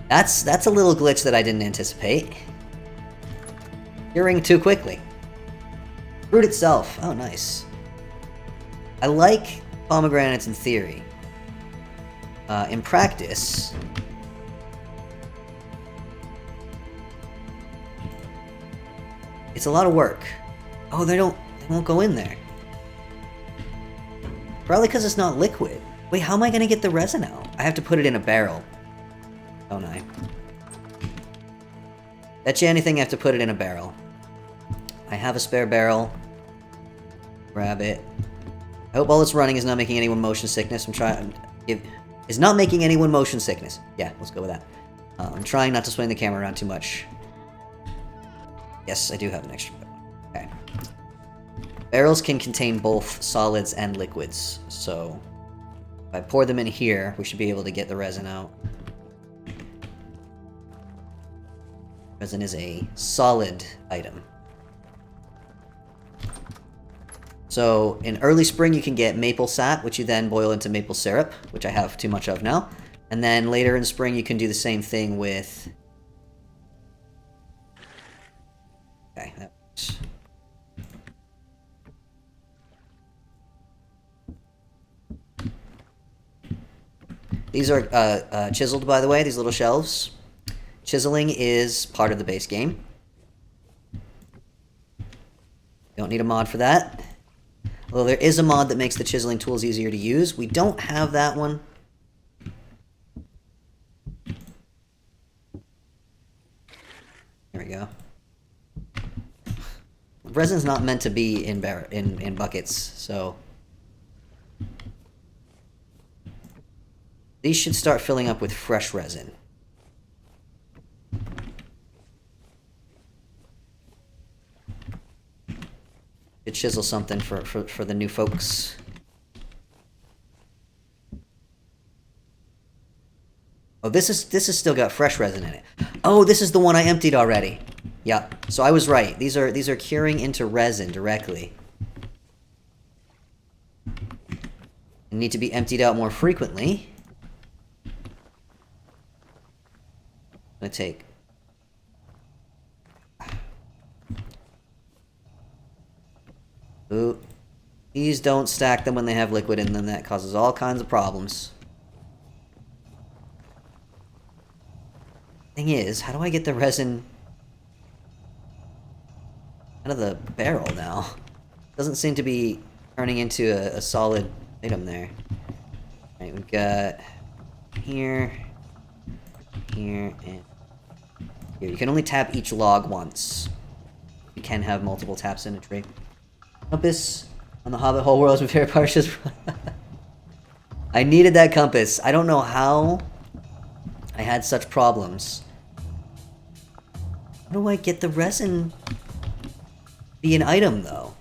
That's a little glitch that I didn't anticipate. Curing too quickly. Fruit itself. Oh, nice. I like pomegranates in theory. In practice... It's a lot of work. Oh, they won't go in there. Probably because it's not liquid. Wait, how am I gonna get the resin out? I have to put it in a barrel. Don't I? Bet you anything I have to put it in a barrel. I have a spare barrel. Grab it. I hope all it's running is not making anyone motion sickness. I'm trying... Is not making anyone motion sickness. Yeah, let's go with that. I'm trying not to swing the camera around too much. Yes, I do have an extra one. Okay. Barrels can contain both solids and liquids, so... If I pour them in here, we should be able to get the resin out. Resin is a solid item. So, in early spring you can get maple sap, which you then boil into maple syrup, which I have too much of now. And then later in spring, you can do the same thing with... Okay, that works. These are chiseled, by the way, these little shelves. Chiseling is part of the base game. Don't need a mod for that. Although there is a mod that makes the chiseling tools easier to use. We don't have that one. There we go. Resin's not meant to be in buckets, so... These should start filling up with fresh resin. To chisel something for the new folks. Oh, this is still got fresh resin in it. Oh, this is the one I emptied already. Yeah, so I was right. These are curing into resin directly. They need to be emptied out more frequently. I'm gonna take... Ooh. These don't stack them when they have liquid in them. That causes all kinds of problems. Thing is, how do I get the resin out of the barrel now? Doesn't seem to be turning into a solid item there. Alright, we've got here, here, and here. You can only tap each log once. You can have multiple taps in a tree. Compass on the Hobbit whole world is my favorite part. Just I needed that compass. I don't know how I had such problems. How do I get the resin be an item, though?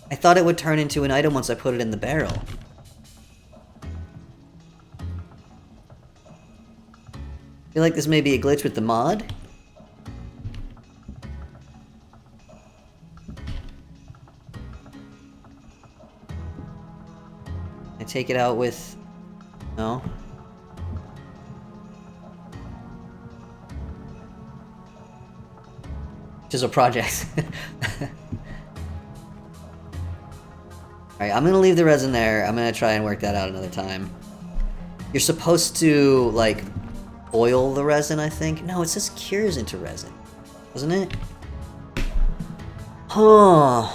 I thought it would turn into an item once I put it in the barrel. I feel like this may be a glitch with the mod. I take it out with... No. Just a project. Alright, I'm gonna leave the resin there. I'm gonna try and work that out another time. You're supposed to, like, oil the resin, I think? No, it says cures into resin. Doesn't it? Huh.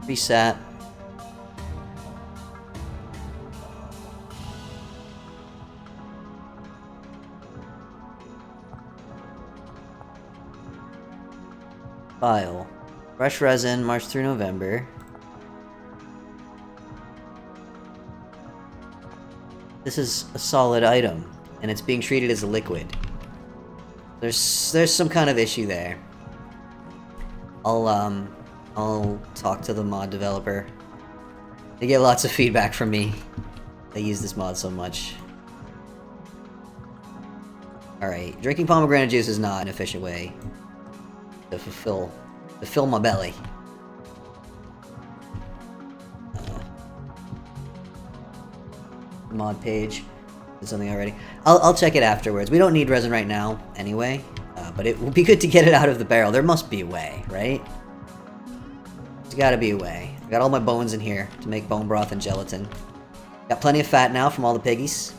Reset. File. Fresh resin, March through November. This is a solid item, and it's being treated as a liquid. There's some kind of issue there. I'll talk to the mod developer. They get lots of feedback from me. They use this mod so much. Alright, drinking pomegranate juice is not an efficient way to fill my belly. Mod page. Did something already. I'll check it afterwards. We don't need resin right now, anyway. But it would be good to get it out of the barrel. There must be a way, right? There's gotta be a way. I got all my bones in here to make bone broth and gelatin. Got plenty of fat now from all the piggies.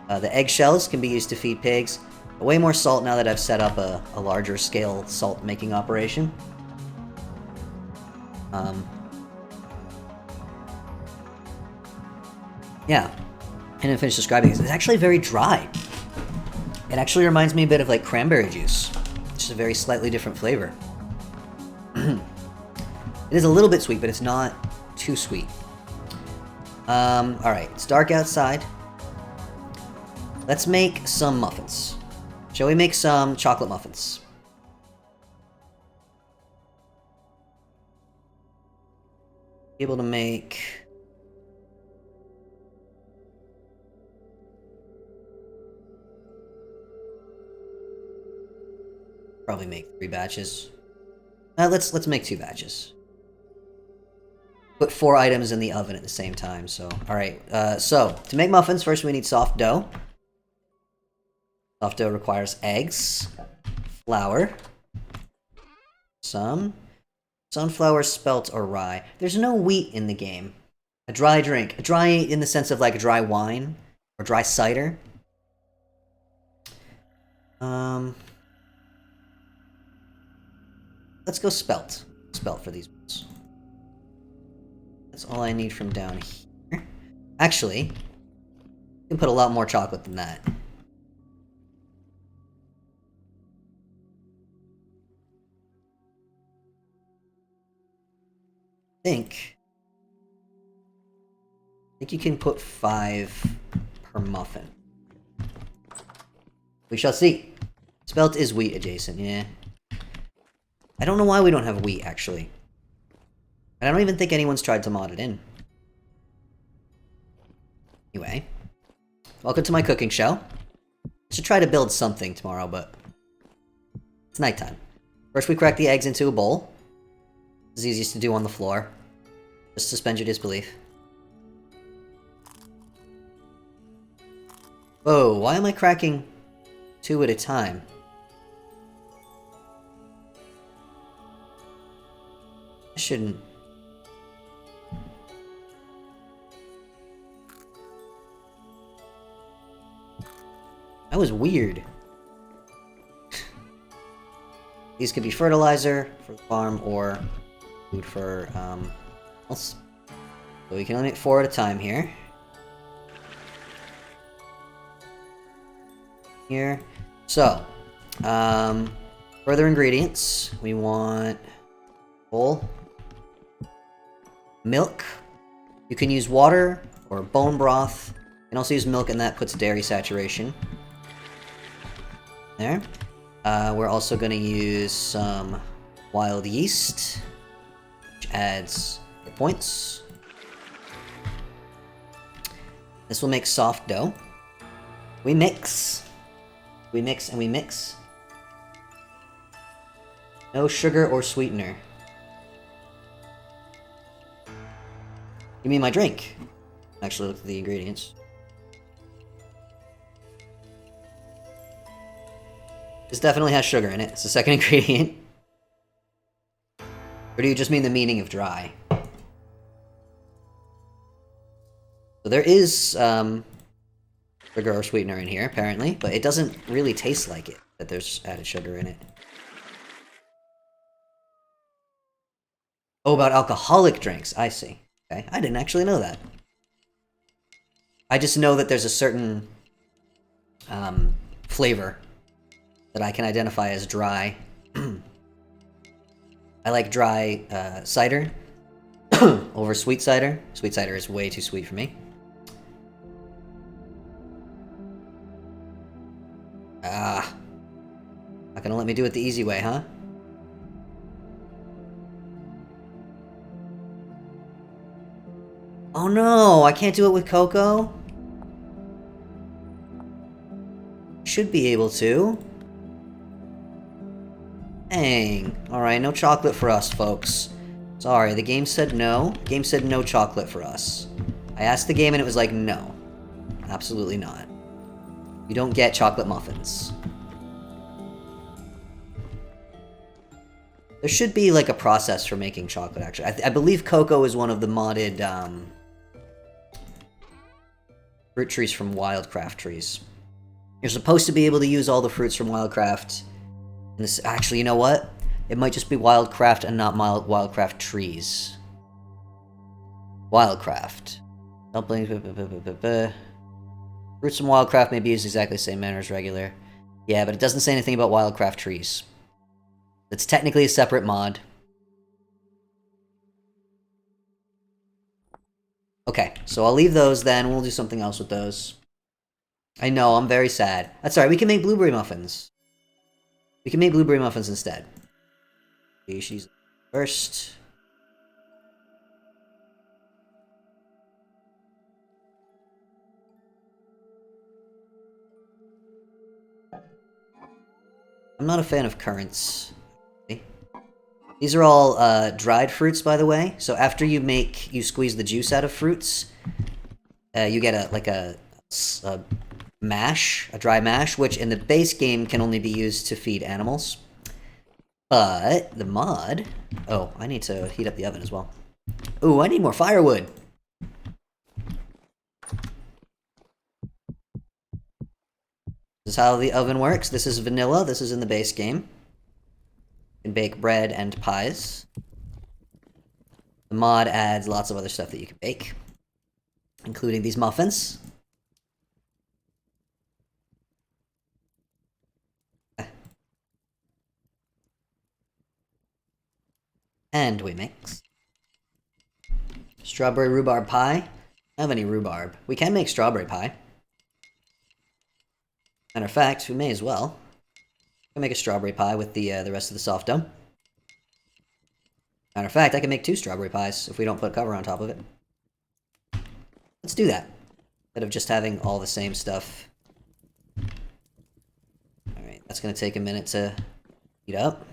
The eggshells can be used to feed pigs. Way more salt now that I've set up a larger scale salt making operation. Yeah. I didn't finish describing this. It's actually very dry. It actually reminds me a bit of like cranberry juice. It's just a very slightly different flavor. It is a little bit sweet, but it's not too sweet. Alright, it's dark outside. Let's make some muffins. Shall we make some chocolate muffins? Able to make... Probably make 3 batches. Let's make 2 batches. put 4 items in the oven at the same time, so... Alright, so, to make muffins, first we need soft dough. Soft dough requires eggs, flour, some sunflower, spelt, or rye. There's no wheat in the game. A dry drink. A dry in the sense of like dry wine, or dry cider. Let's go spelt. Spelt for these ones. That's all I need from down here. Actually, you can put a lot more chocolate than that. I think you can put 5 per muffin. We shall see. Spelt is wheat adjacent, yeah. I don't know why we don't have wheat, actually. And I don't even think anyone's tried to mod it in. Anyway. Welcome to my cooking show. I should try to build something tomorrow, but... it's nighttime. First we crack the eggs into a bowl. It's easiest to do on the floor. Just suspend your disbelief. Whoa, why am I cracking 2 at a time? I shouldn't... that was weird. These could be fertilizer for the farm or food for else. So we can only make 4 at a time here. Here. So, further ingredients. We want bowl, milk. You can use water or bone broth. You can also use milk, and that puts dairy saturation. There. We're also going to use some wild yeast, which adds points. This will make soft dough. We mix. We mix and we mix. No sugar or sweetener. You mean my drink? Actually, look at the ingredients. This definitely has sugar in it. It's the second ingredient. Or do you just mean the meaning of dry? So there is sugar or sweetener in here, apparently, but it doesn't really taste like it, that there's added sugar in it. Oh, about alcoholic drinks. I see. Okay, I didn't actually know that. I just know that there's a certain flavor that I can identify as dry. I like dry cider over sweet cider. Sweet cider is way too sweet for me. Ah. Not gonna let me do it the easy way, huh? Oh no, I can't do it with cocoa? Should be able to. Dang. Alright, no chocolate for us, folks. Sorry, the game said no. The game said no chocolate for us. I asked the game and it was like, no. Absolutely not. You don't get chocolate muffins. There should be, like, a process for making chocolate, actually. I believe cocoa is one of the modded, fruit trees from Wildcraft trees. You're supposed to be able to use all the fruits from Wildcraft. And this, actually, you know what? It might just be Wildcraft and not Wildcraft trees. Wildcraft. Dumplings. Fruits from Wildcraft may be used exactly the same manner as regular. Yeah, but it doesn't say anything about Wildcraft trees. It's technically a separate mod. Okay, so I'll leave those then. We'll do something else with those. I know, I'm very sad. That's alright, we can make blueberry muffins. We can make blueberry muffins instead. She's first. I'm not a fan of currants. These are all dried fruits, by the way. So after you squeeze the juice out of fruits, you get a mash, a dry mash, which in the base game can only be used to feed animals. But the mod... Oh, I need to heat up the oven as well. Ooh, I need more firewood! This is how the oven works. This is vanilla. This is in the base game. You can bake bread and pies. The mod adds lots of other stuff that you can bake, including these muffins. And we mix. Strawberry rhubarb pie. I don't have any rhubarb. We can make strawberry pie. Matter of fact, we may as well. I can make a strawberry pie with the rest of the soft dough. Matter of fact, I can make 2 strawberry pies if we don't put cover on top of it. Let's do that. Instead of just having all the same stuff. Alright, that's going to take a minute to heat up.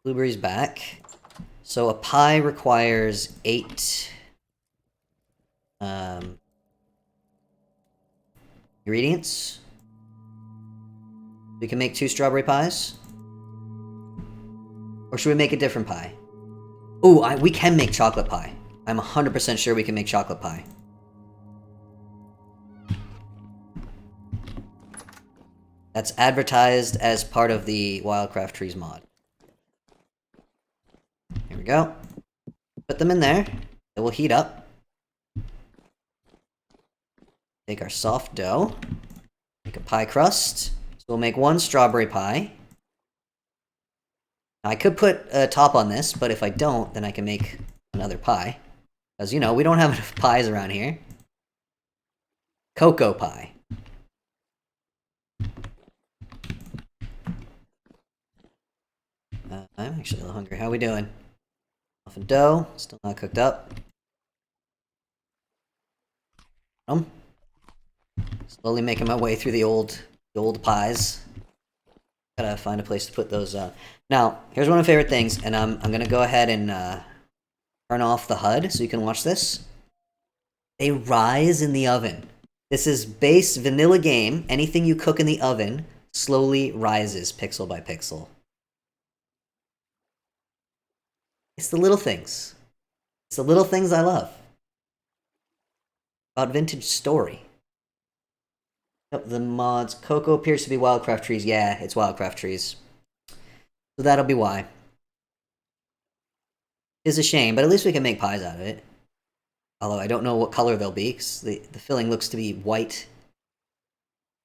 Blueberries back. So a pie requires 8 ingredients. We can make 2 strawberry pies. Or should we make a different pie? Ooh, we can make chocolate pie. I'm 100% sure we can make chocolate pie. That's advertised as part of the Wildcraft Trees mod. Here we go. Put them in there. It will heat up. Take our soft dough. Make a pie crust. So we'll make 1 strawberry pie. Now, I could put a top on this, but if I don't, then I can make another pie. Because, you know, we don't have enough pies around here. Cocoa pie. I'm actually a little hungry. How are we doing? Muffin dough, still not cooked up. Slowly making my way through the old pies. Gotta find a place to put those. Now, here's one of my favorite things, and I'm gonna go ahead and turn off the HUD so you can watch this. They rise in the oven. This is base vanilla game. Anything you cook in the oven slowly rises pixel by pixel. It's the little things. It's the little things I love. About vintage story. Yep, the mods. Cocoa appears to be Wildcraft Trees. Yeah, it's Wildcraft Trees. So that'll be why. It's a shame, but at least we can make pies out of it. Although I don't know what color they'll be, because the filling looks to be white.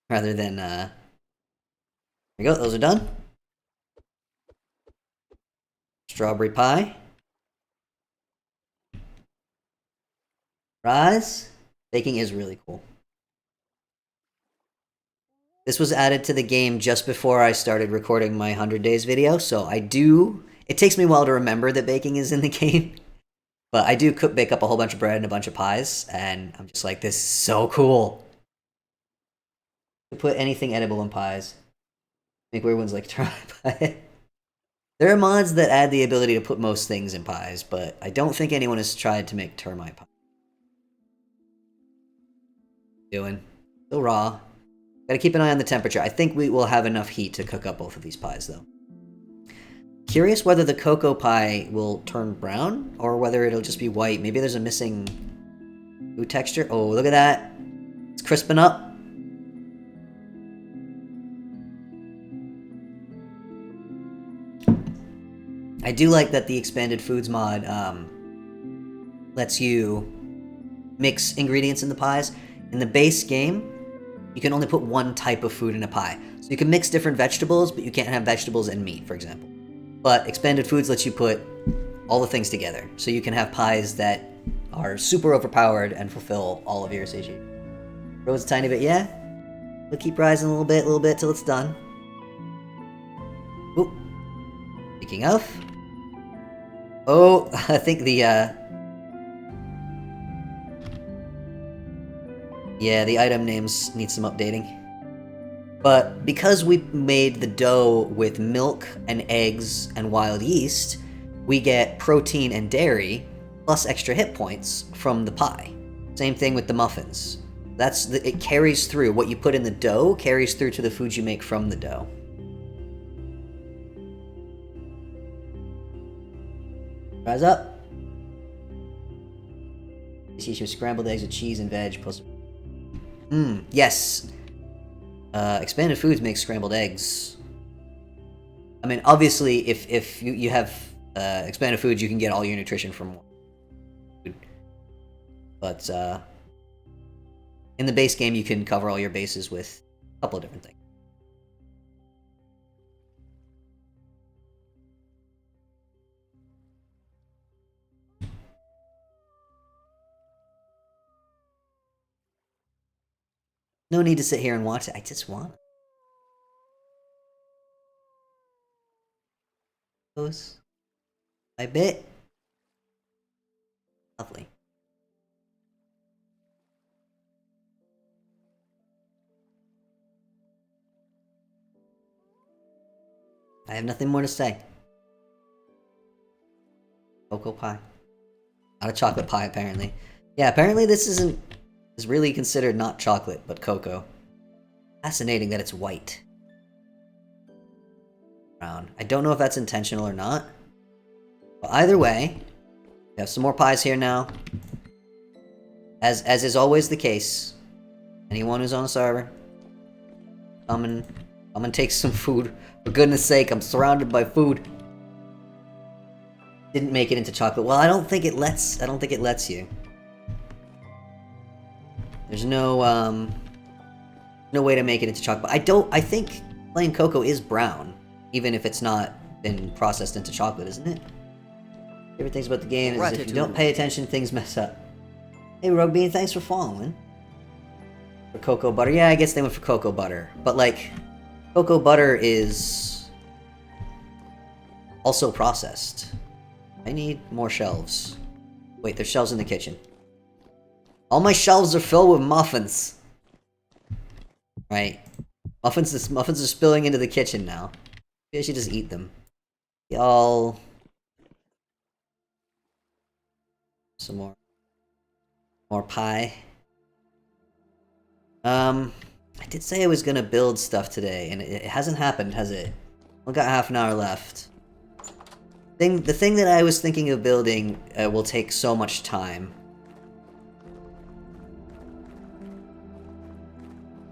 Rather than, There we go, those are done. Strawberry pie. Rise. Baking is really cool. This was added to the game just before I started recording my 100 days video, so it takes me a while to remember that baking is in the game. But I do bake up a whole bunch of bread and a bunch of pies, and I'm just like, this is so cool. To put anything edible in pies. Make weird ones like termite pie. There are mods that add the ability to put most things in pies, but I don't think anyone has tried to make termite pie. Doing. Still raw. Gotta keep an eye on the temperature. I think we will have enough heat to cook up both of these pies, though. Curious whether the cocoa pie will turn brown, or whether it'll just be white. Maybe there's a missing food texture. Oh, look at that. It's crisping up. I do like that the Expanded Foods mod lets you mix ingredients in the pies. In the base game, you can only put one type of food in a pie. So you can mix different vegetables, but you can't have vegetables and meat, for example. But Expanded Foods lets you put all the things together. So you can have pies that are super overpowered and fulfill all of your satiety. Rose a tiny bit, yeah? We'll keep rising a little bit till it's done. Oop. Speaking of... Oh, I think the, Yeah, the item names need some updating. But because we made the dough with milk and eggs and wild yeast, we get protein and dairy plus extra hit points from the pie. Same thing with the muffins. It carries through. What you put in the dough carries through to the food you make from the dough. Rise up. See some scrambled eggs with cheese and veg plus. Yes. Expanded foods make scrambled eggs. I mean, obviously, if you have expanded foods, you can get all your nutrition from one food. But in the base game, you can cover all your bases with a couple of different things. No need to sit here and watch it. I just want those by bit. Lovely. I have nothing more to say. Cocoa pie. Not a chocolate pie, apparently. Yeah, apparently this is really considered not chocolate, but cocoa. Fascinating that it's white. Brown. I don't know if that's intentional or not. But either way, we have some more pies here now. As is always the case, anyone who's on the server, come and take some food. For goodness sake, I'm surrounded by food. Didn't make it into chocolate. Well, I don't think it lets you. There's no way to make it into chocolate. I think plain cocoa is brown, even if it's not been processed into chocolate, isn't it? Favorite things about the game is if you don't pay attention, things mess up. Hey, Rogue Bean, thanks for following. For cocoa butter. Yeah, I guess they went for cocoa butter. But, like, cocoa butter is also processed. I need more shelves. Wait, there's shelves in the kitchen. All my shelves are filled with muffins. Right. Muffins are spilling into the kitchen now. Maybe I should just eat them. Y'all. Some more pie. I did say I was gonna build stuff today, and it hasn't happened, has it? I've got half an hour left. The thing that I was thinking of building will take so much time.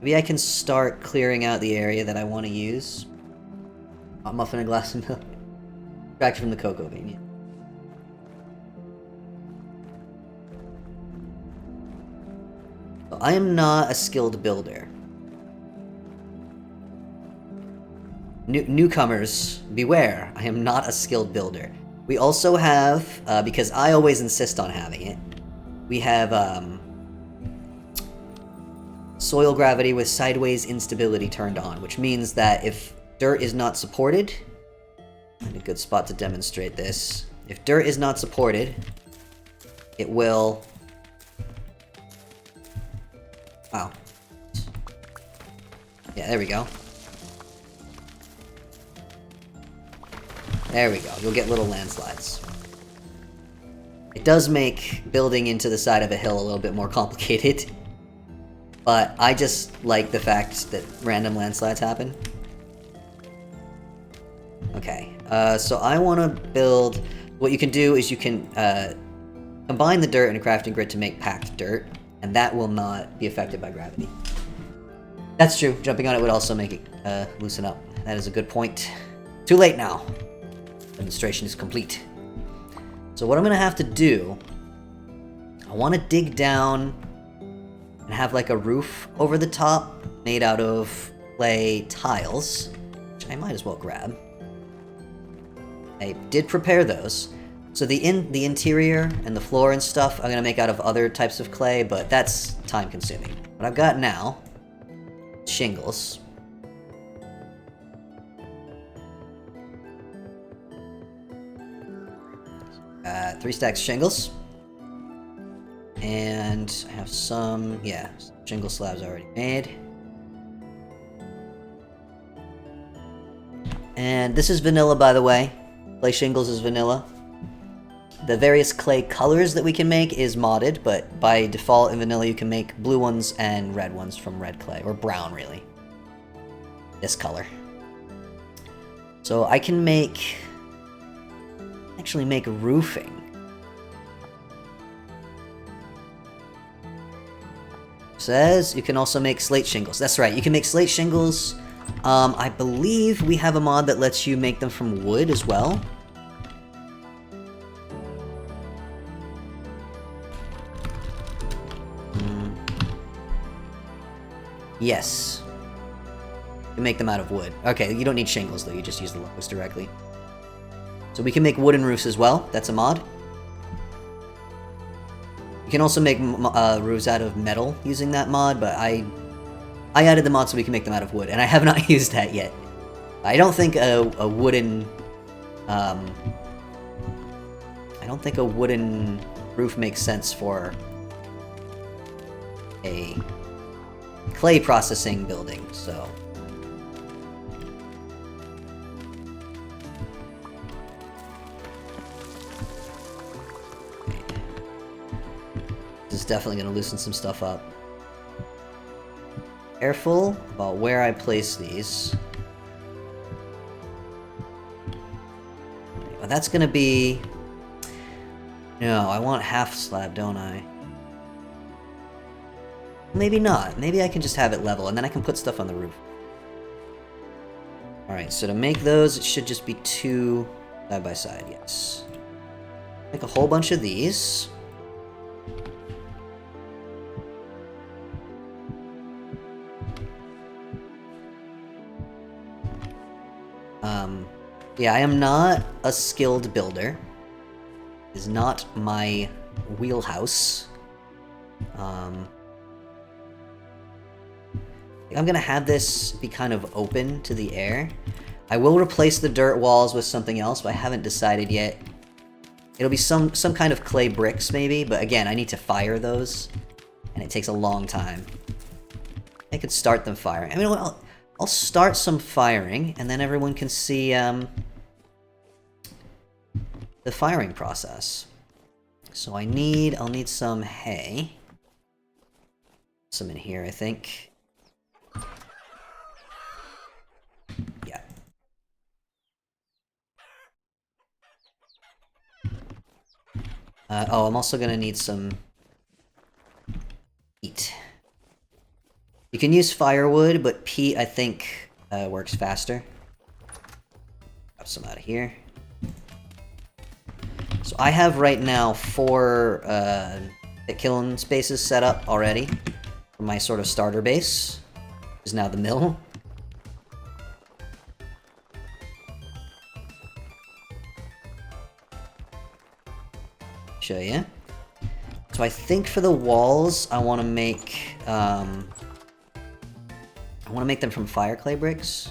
Maybe I can start clearing out the area that I want to use. Hot muffin, a glass of milk. Extracted from the cocoa bean, yeah. I am not a skilled builder. Newcomers, beware. I am not a skilled builder. We also have, because I always insist on having it, we have soil gravity with sideways instability turned on, which means that if dirt is not supported, find a good spot to demonstrate this. If dirt is not supported, it will... Wow. Yeah, there we go. There we go. You'll get little landslides. It does make building into the side of a hill a little bit more complicated. But I just like the fact that random landslides happen. Okay. So I want to build... What you can do is you can combine the dirt in a crafting grid to make packed dirt. And that will not be affected by gravity. That's true. Jumping on it would also make it loosen up. That is a good point. Too late now. Demonstration is complete. So what I'm going to have to do... I want to dig down and have like a roof over the top made out of clay tiles. Which I might as well grab. I did prepare those. So the interior and the floor and stuff I'm going to make out of other types of clay, but that's time consuming. What I've got now, shingles. 3 stacks shingles. And I have some, yeah, shingle slabs already made. And this is vanilla, by the way. Clay shingles is vanilla. The various clay colors that we can make is modded, but by default in vanilla you can make blue ones and red ones from red clay, or brown really. This color. So I can actually make roofing. Says you can also make slate shingles. That's right, you can make slate shingles. I believe we have a mod that lets you make them from wood as well. Yes. You can make them out of wood. Okay, you don't need shingles though, you just use the logs directly. So we can make wooden roofs as well, that's a mod. You can also make roofs out of metal using that mod, but I added the mod so we can make them out of wood, and I have not used that yet. I don't think a wooden... I don't think a wooden roof makes sense for a clay processing building, so... This is definitely going to loosen some stuff up. Careful about where I place these. Well, that's going to be... No, I want half slab, don't I? Maybe not. Maybe I can just have it level, and then I can put stuff on the roof. Alright, so to make those, it should just be 2 side by side, yes. Make a whole bunch of these. Yeah, I am not a skilled builder. It is not my wheelhouse. I'm gonna have this be kind of open to the air. I will replace the dirt walls with something else, but I haven't decided yet. It'll be some kind of clay bricks, maybe, but again, I need to fire those, and it takes a long time. I could start them firing. I mean, I'll start some firing, and then everyone can see the firing process. So I'll need some hay. Some in here, I think. Yeah. Oh, I'm also gonna need some peat. You can use firewood, but peat, I think, works faster. Grab some out of here. So I have right now 4 kiln spaces set up already for my sort of starter base, which is now the mill. Show you. So I think for the walls, I want to make them from fire clay bricks.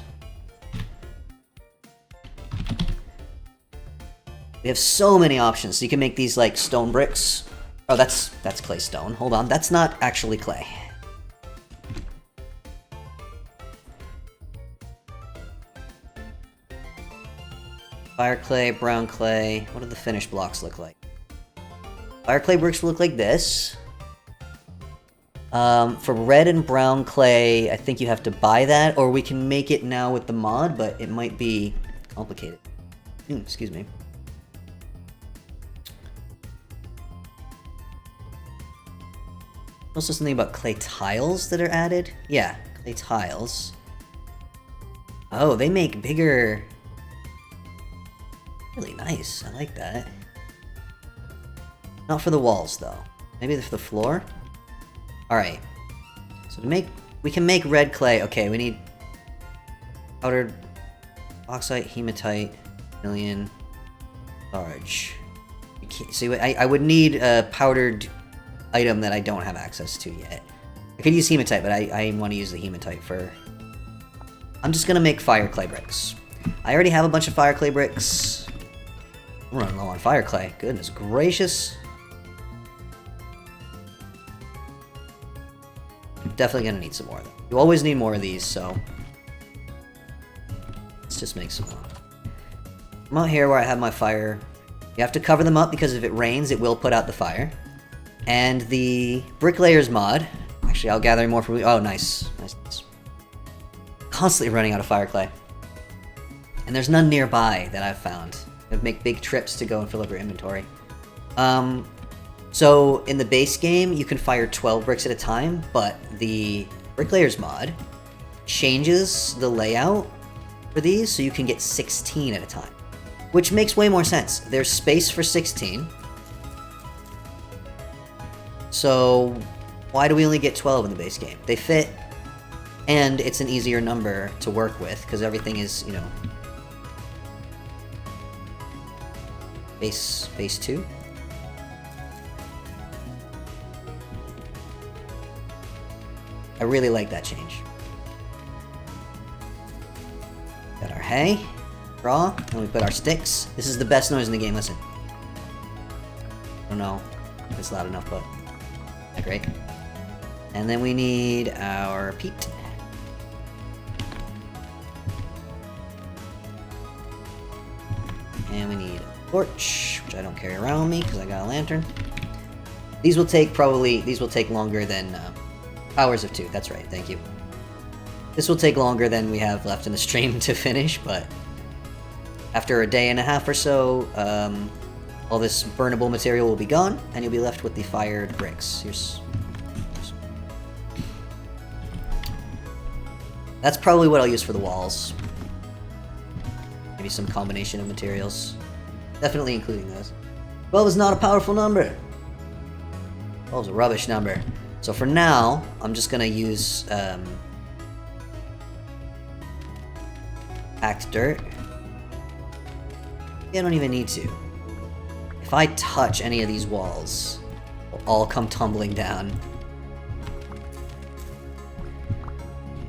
We have so many options. So you can make these like stone bricks. Oh, that's clay stone. Hold on, that's not actually clay. Fire clay, brown clay. What do the finished blocks look like? Fire clay bricks look like this. For red and brown clay, I think you have to buy that, or we can make it now with the mod, but it might be complicated. Excuse me. Also something about clay tiles that are added. Yeah, clay tiles. Oh, they make bigger... Really nice, I like that. Not for the walls, though. Maybe for the floor? Alright. So we can make red clay. Okay, we need powdered bauxite, hematite, million, large. See, I would need a powdered item that I don't have access to yet. I could use hematite, but I want to use the hematite for... I'm just gonna make fire clay bricks. I already have a bunch of fire clay bricks. I'm running low on fire clay. Goodness gracious. Definitely gonna need some more, though. You always need more of these, so... Let's Let's just make some more. I'm out here where I have my fire. You have to cover them up because if it rains, it will put out the fire. And the Bricklayers mod. Actually, I'll gather more from... Oh, nice. Nice. Constantly running out of fire clay. And there's none nearby that I've found. I'd make big trips to go and fill up your inventory. So, in the base game, you can fire 12 bricks at a time, but the Bricklayers mod changes the layout for these so you can get 16 at a time. Which makes way more sense. There's space for 16. So, why do we only get 12 in the base game? They fit, and it's an easier number to work with, because everything is, you know, base 2. I really like that change. Got our hay, straw, and we put our sticks. This is the best noise in the game, listen. I don't know if it's loud enough, but yeah, great. And then we need our peat. And we need a torch, which I don't carry around me because I got a lantern. These will take longer than Powers of 2, that's right, thank you. This will take longer than we have left in the stream to finish, but after a day and a half or so, all this burnable material will be gone, and you'll be left with the fired bricks. Here's... That's probably what I'll use for the walls. Maybe some combination of materials. Definitely including those. 12 is not a powerful number. 12 is a rubbish number. So for now, I'm just gonna use packed dirt. I don't even need to. If I touch any of these walls, they'll all come tumbling down.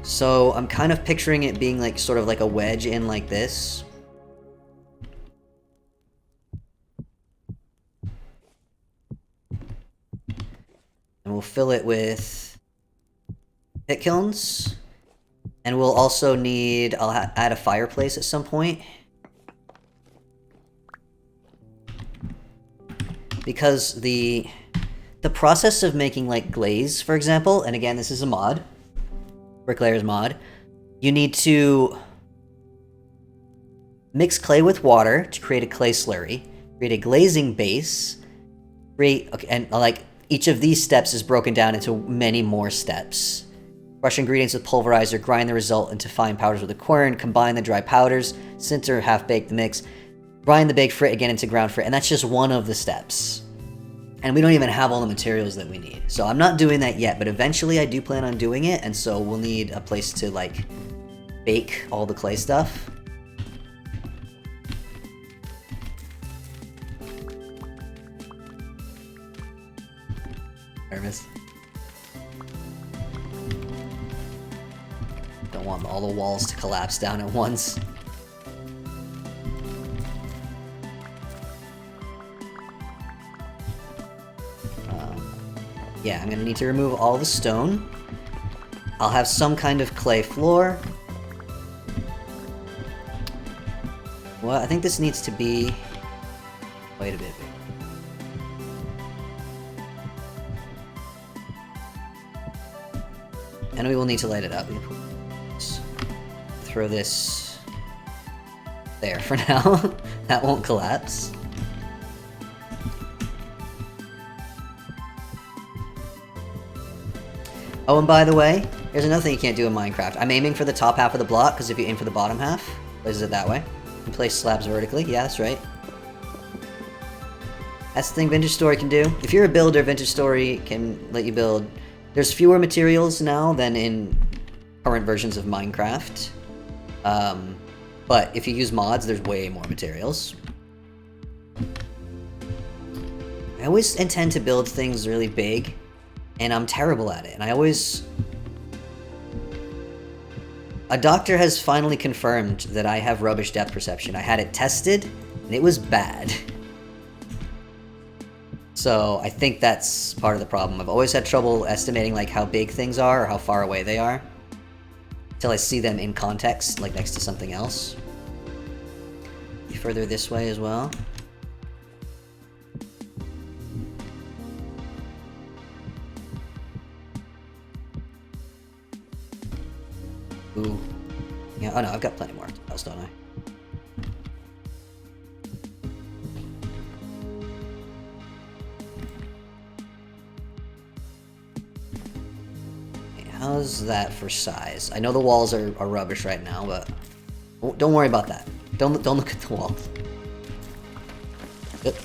So I'm kind of picturing it being like sort of like a wedge in like this. And we'll fill it with pit kilns. And we'll also need... I'll add a fireplace at some point. Because the process of making, like, glaze, for example, and again, this is a mod, Bricklayers mod, you need to mix clay with water to create a clay slurry, create a glazing base, and, like, each of these steps is broken down into many more steps. Crush ingredients with pulverizer, grind the result into fine powders with a quern, combine the dry powders, sinter, half-bake the mix, grind the baked frit again into ground frit, and that's just one of the steps. And we don't even have all the materials that we need. So I'm not doing that yet, but eventually I do plan on doing it, and so we'll need a place to, like, bake all the clay stuff. Nervous. Don't want all the walls to collapse down at once. Yeah, I'm gonna need to remove all the stone. I'll have some kind of clay floor. Well, I think this needs to be... Wait a bit. And we will need to light it up. Throw this there for now. That won't collapse. Oh, and by the way, here's another thing you can't do in Minecraft. I'm aiming for the top half of the block, because if you aim for the bottom half, places it that way. You can place slabs vertically. Yeah, that's right. That's the thing Vintage Story can do. If you're a builder, Vintage Story can let you build. There's fewer materials now than in current versions of Minecraft. But if you use mods, there's way more materials. I always intend to build things really big, and I'm terrible at it. And I always... A doctor has finally confirmed that I have rubbish depth perception. I had it tested, and it was bad. So I think that's part of the problem. I've always had trouble estimating like how big things are or how far away they are. Until I see them in context, like next to something else. Further this way as well. Ooh. Yeah, oh no, I've got plenty more else, don't I? Okay, how's that for size? I know the walls are rubbish right now, but don't worry about that. Don't look at the walls. Yep.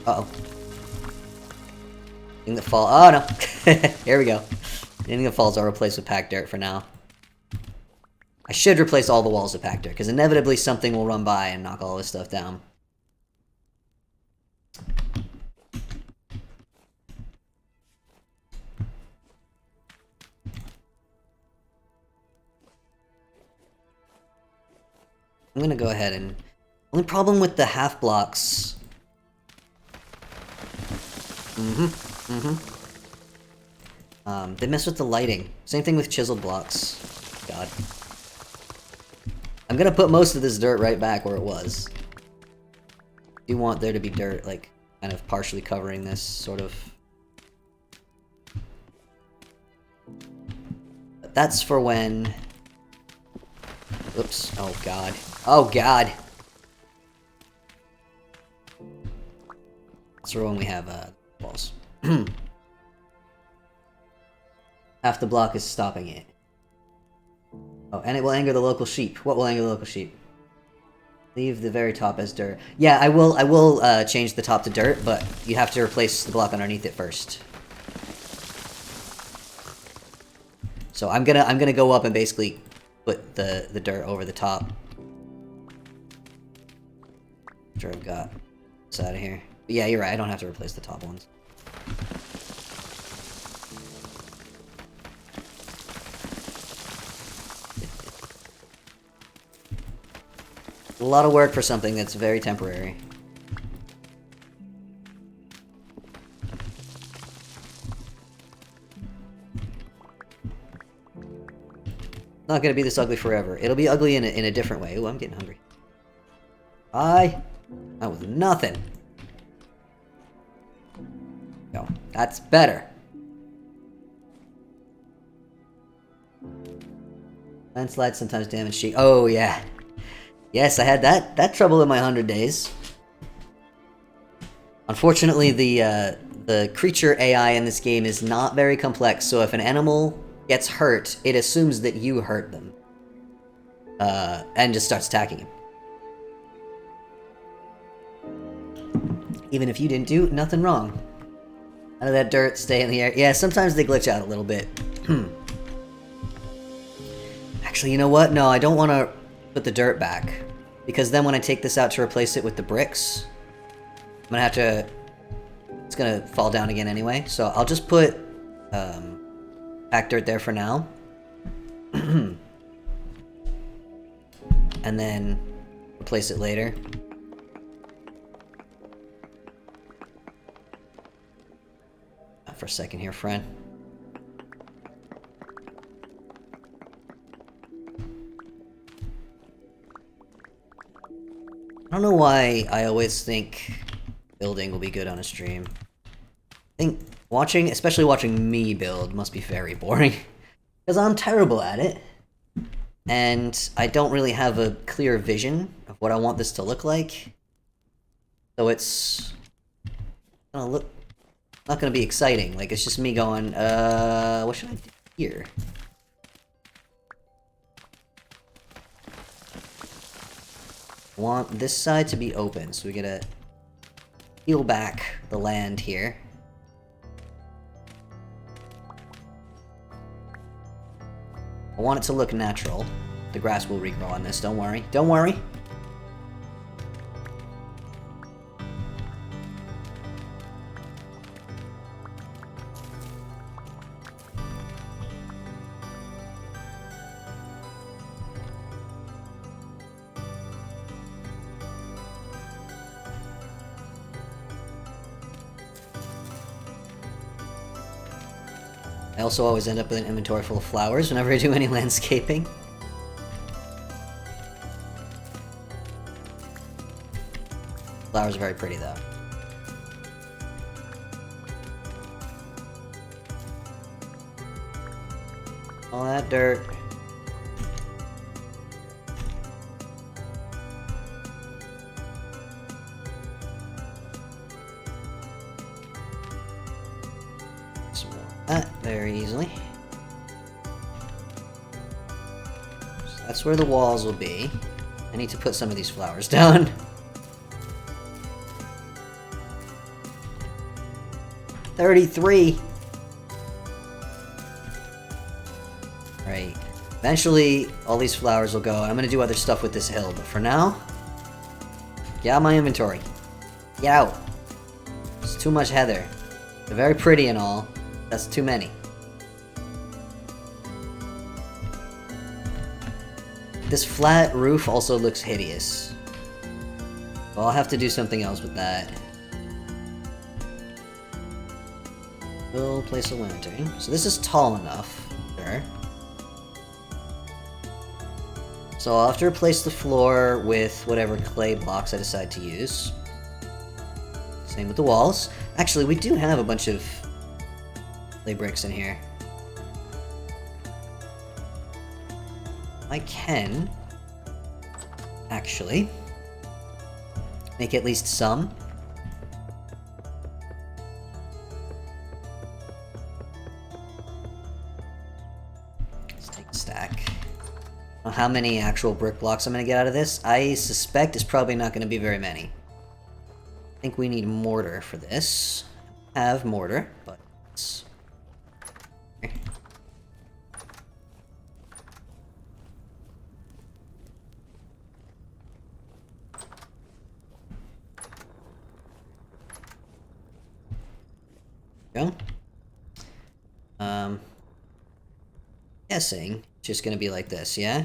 Uh-oh. Thing that fall. Oh no! Here we go. Anything that falls, I'll replace with packed dirt for now. I should replace all the walls with packed dirt, because inevitably something will run by and knock all this stuff down. I'm gonna go ahead and... Only problem with the half blocks... they mess with the lighting. Same thing with chiseled blocks. God. I'm gonna put most of this dirt right back where it was. I do want there to be dirt, like, kind of partially covering this, sort of. But that's for when... Oops. Oh, God. Oh, God! That's for when we have, walls. Half the block is stopping it. Oh, and it will anger the local sheep. What will anger the local sheep? Leave the very top as dirt. Yeah, I will change the top to dirt, but you have to replace the block underneath it first. So I'm gonna go up and basically put the dirt over the top. Sure, I've got this out of here. But yeah, you're right. I don't have to replace the top ones. A lot of work for something that's very temporary. Not gonna be this ugly forever. It'll be ugly in a different way. Ooh, I'm getting hungry. That was nothing. No, that's better. Landslides sometimes damage sheep. Oh yeah. Yes, I had that trouble in my 100 days. Unfortunately, the creature AI in this game is not very complex, so if an animal gets hurt, it assumes that you hurt them. And just starts attacking him. Even if you didn't do nothing wrong. Out of that dirt, stay in the air. Yeah, sometimes they glitch out a little bit. Actually, you know what? No, I don't want to put the dirt back. Because then when I take this out to replace it with the bricks, I'm gonna have to... It's gonna fall down again anyway. So I'll just put packed dirt there for now. And then replace it later. For a second here, friend. I don't know why I always think building will be good on a stream. I think watching, especially watching me build, must be very boring. Because I'm terrible at it. And I don't really have a clear vision of what I want this to look like. So it's gonna look not gonna be exciting. Like, it's just me going, what should I do here? I want this side to be open, so we gotta peel back the land here. I want it to look natural. The grass will regrow on this, don't worry. Don't worry! I also always end up with an inventory full of flowers whenever I do any landscaping. Flowers are very pretty, though. All that dirt. Some more of that very easily. So that's where the walls will be. I need to put some of these flowers down. $33. Right. Eventually, all these flowers will go. I'm gonna do other stuff with this hill, but for now, get out my inventory. Get out. It's too much heather. They're very pretty and all. That's too many. This flat roof also looks hideous. Well, I'll have to do something else with that. We'll place a lantern. So this is tall enough. Sure. So I'll have to replace the floor with whatever clay blocks I decide to use. Same with the walls. Actually, we do have a bunch of clay bricks in here. I can actually make at least some. Let's take a stack. How many actual brick blocks I'm going to get out of this? I suspect it's probably not going to be very many. I think we need mortar for this. I have mortar, but it's... Go. Guessing it's just gonna be like this, yeah?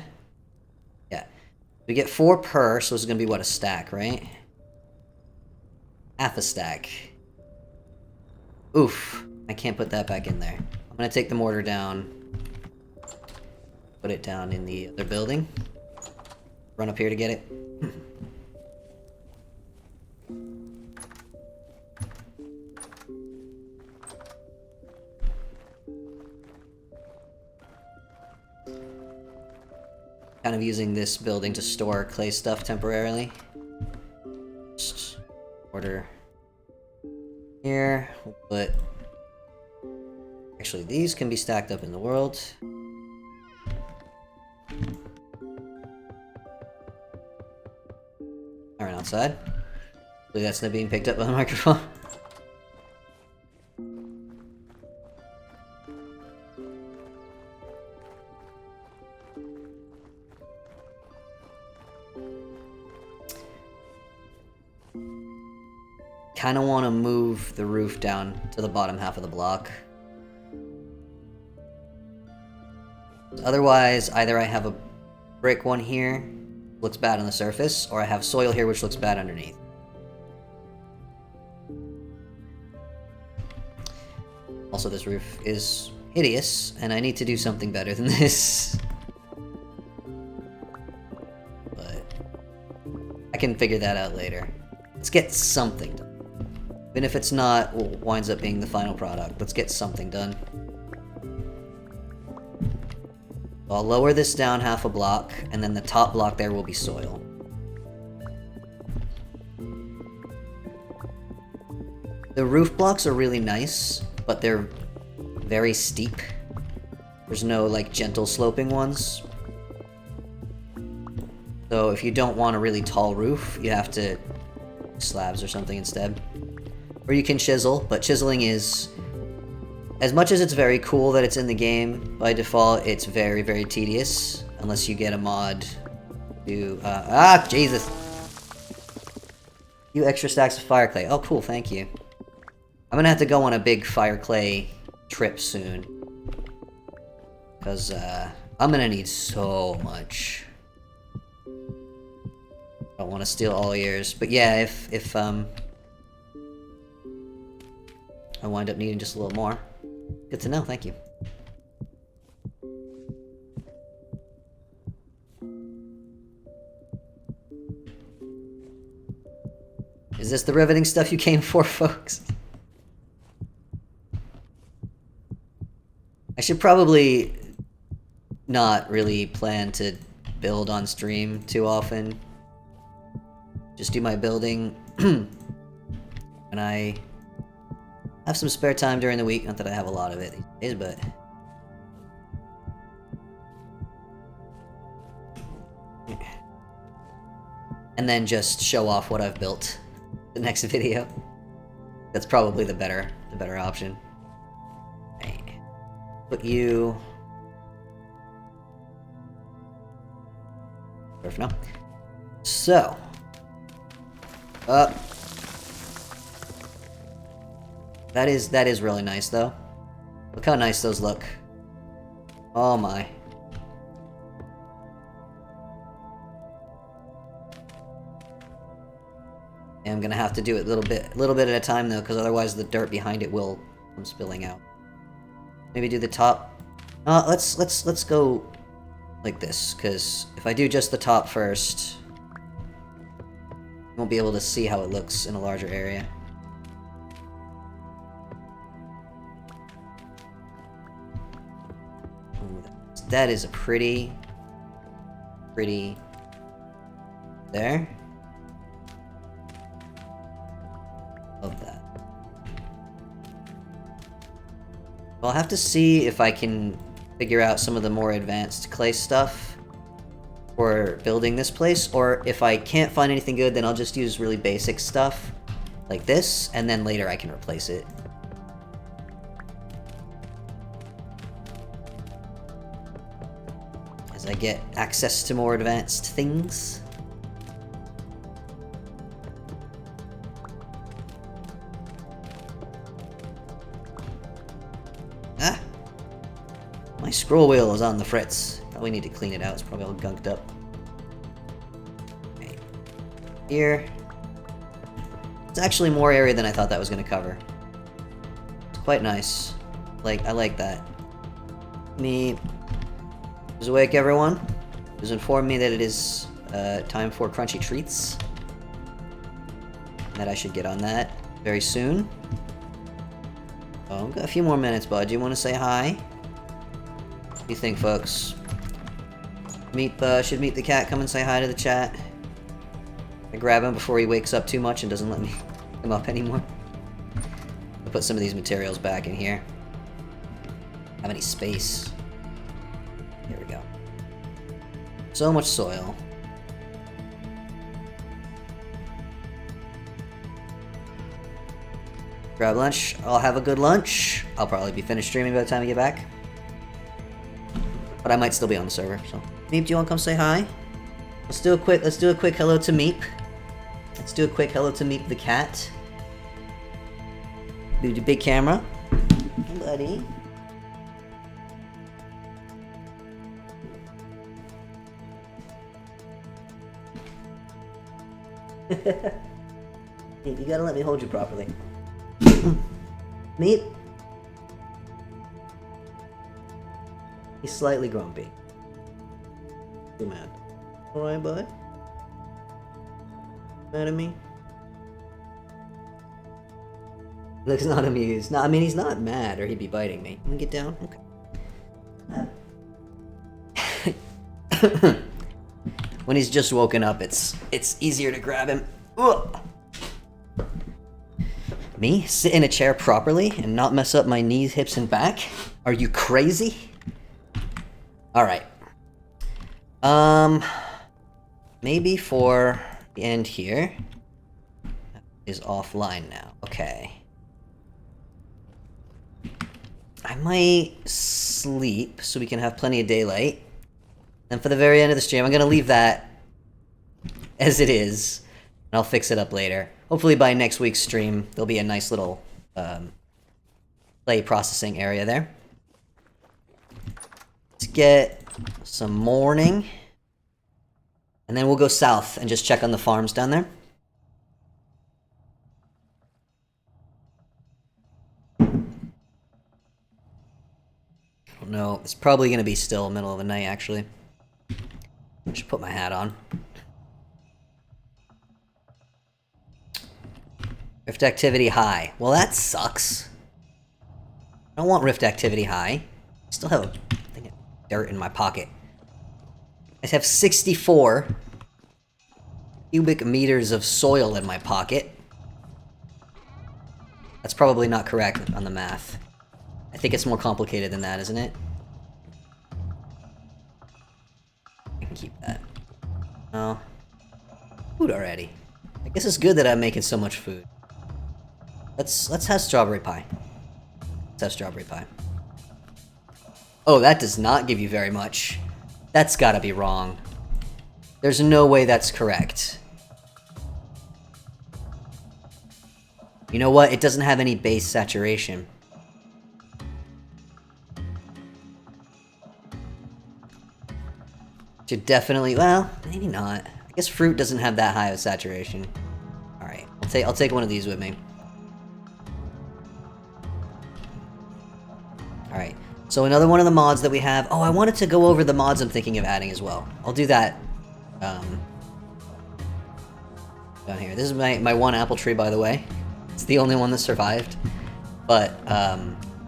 Yeah. We get 4 per, so this is gonna be what, a stack, right? Half a stack. Oof. I can't put that back in there. I'm gonna take the mortar down. Put it down in the other building. Run up here to get it. Kind of using this building to store clay stuff temporarily. Just order here. We'll put... Actually, these can be stacked up in the world. Alright, outside. Hopefully that's not being picked up by the microphone. Kind of want to move the roof down to the bottom half of the block. Otherwise, either I have a brick one here, looks bad on the surface, or I have soil here which looks bad underneath. Also, this roof is hideous, and I need to do something better than this. But I can figure that out later. Let's get something done. Even if it's not what winds up being the final product, let's get something done. I'll lower this down half a block, and then the top block there will be soil. The roof blocks are really nice, but they're very steep. There's no, like, gentle sloping ones. So if you don't want a really tall roof, you have to slabs or something instead. Or you can chisel, but chiseling is... As much as it's very cool that it's in the game, by default, it's very, very tedious. Unless you get a mod to... Jesus! You extra stacks of fire clay. Oh, cool, thank you. I'm gonna have to go on a big fire clay trip soon. Because, I'm gonna need so much. I don't want to steal all yours. But yeah, if I wind up needing just a little more. Good to know, thank you. Is Is this the riveting stuff you came for, folks? I should probably not really plan to build on stream too often. Just do my building when I have some spare time during the week. Not that I have a lot of it these days, but... and then just show off what I've built the next video. That's probably the better option. Okay. Put you... there for now. So... that is really nice, though. Look how nice those look. Oh my. I'm gonna have to do it a little bit at a time, though, because otherwise the dirt behind it will come spilling out. Maybe do the top. Let's go like this, because if I do just the top first, you won't be able to see how it looks in a larger area. Ooh, that is a pretty there. Love that. I'll have to see if I can figure out some of the more advanced clay stuff for building this place, or if I can't find anything good, then I'll just use really basic stuff like this, and then later I can replace it. As I get access to more advanced things. My scroll wheel is on the fritz. Probably need to clean it out. It's probably all gunked up. Okay. Here. It's actually more area than I thought that was going to cover. It's quite nice. I like that. Who's awake, everyone? Who's informed me that it is time for crunchy treats. That I should get on that very soon. Oh, I've got a few more minutes, bud. Do you want to say hi? What do you think, folks? Should meet the cat. Come and say hi to the chat. I grab him before he wakes up too much and doesn't let me come up anymore. I'll put some of these materials back in here. Have any space? There we go. So much soil. Grab lunch. I'll have a good lunch. I'll probably be finished streaming by the time I get back. But I might still be on the server, so. Meep, do you want to come say hi? Let's do a quick hello to Meep. Let's do a quick hello to Meep the cat. Do the big camera. Hey, buddy. Meep, you gotta let me hold you properly. Meep. He's slightly grumpy. Too mad. Alright, bud? Mad at me? Looks not amused. No, I mean, he's not mad, or he'd be biting me. Can we get down? Okay. When he's just woken up, it's easier to grab him. Ugh. Me? Sit in a chair properly and not mess up my knees, hips, and back? Are you crazy? Alright. Maybe for the end here is offline now. Okay. I might sleep so we can have plenty of daylight. And for the very end of the stream, I'm gonna leave that as it is, and I'll fix it up later. Hopefully by next week's stream, there'll be a nice little play processing area there. Let's get some morning. And then we'll go south and just check on the farms down there. Oh no, it's probably going to be still middle of the night, actually. I should put my hat on. Rift activity high. Well, that sucks. I don't want rift activity high. I still have a thing of dirt in my pocket. I have 64 cubic meters of soil in my pocket. That's probably not correct on the math. I think it's more complicated than that, isn't it? I can keep that. No. Food already. I guess it's good that I'm making so much food. Let's have strawberry pie. Let's have strawberry pie. Oh, that does not give you very much. That's gotta be wrong. There's no way that's correct. You know what? It doesn't have any base saturation. Should definitely, well, maybe not. I guess fruit doesn't have that high of saturation. Alright, I'll take one of these with me. Alright, so another one of the mods that we have. Oh, I wanted to go over the mods I'm thinking of adding as well. I'll do that down here. This is my one apple tree, by the way. It's the only one that survived. But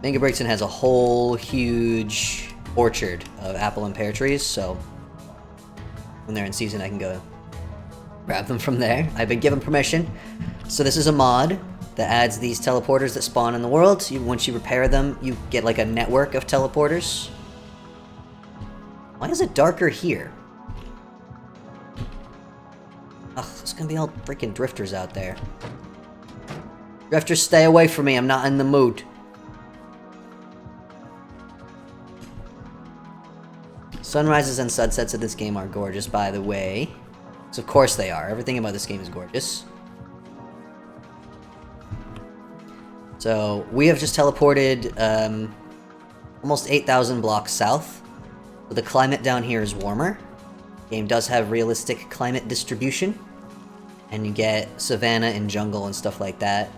Mega Breakson has a whole huge orchard of apple and pear trees, so when they're in season I can go grab them from there. I've been given permission. So this is a mod that adds these teleporters that spawn in the world. Once you repair them, you get like a network of teleporters. Why is it darker here? Ugh, it's gonna be all freaking drifters out there. Drifters, stay away from me. I'm not in the mood. Sunrises and sunsets of this game are gorgeous, by the way. So of course they are. Everything about this game is gorgeous. So we have just teleported almost 8,000 blocks south. So the climate down here is warmer. The game does have realistic climate distribution. And you get savanna and jungle and stuff like that.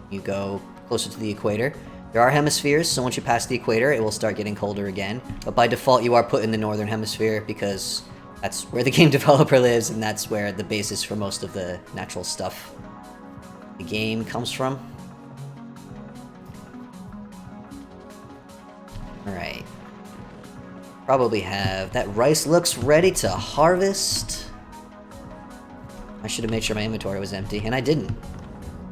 You go closer to the equator. There are hemispheres, so once you pass the equator, it will start getting colder again. But by default, you are put in the northern hemisphere because that's where the game developer lives, and that's where the basis for most of the natural stuff the game comes from. Alright. Probably have... That rice looks ready to harvest. I should have made sure my inventory was empty, and I didn't.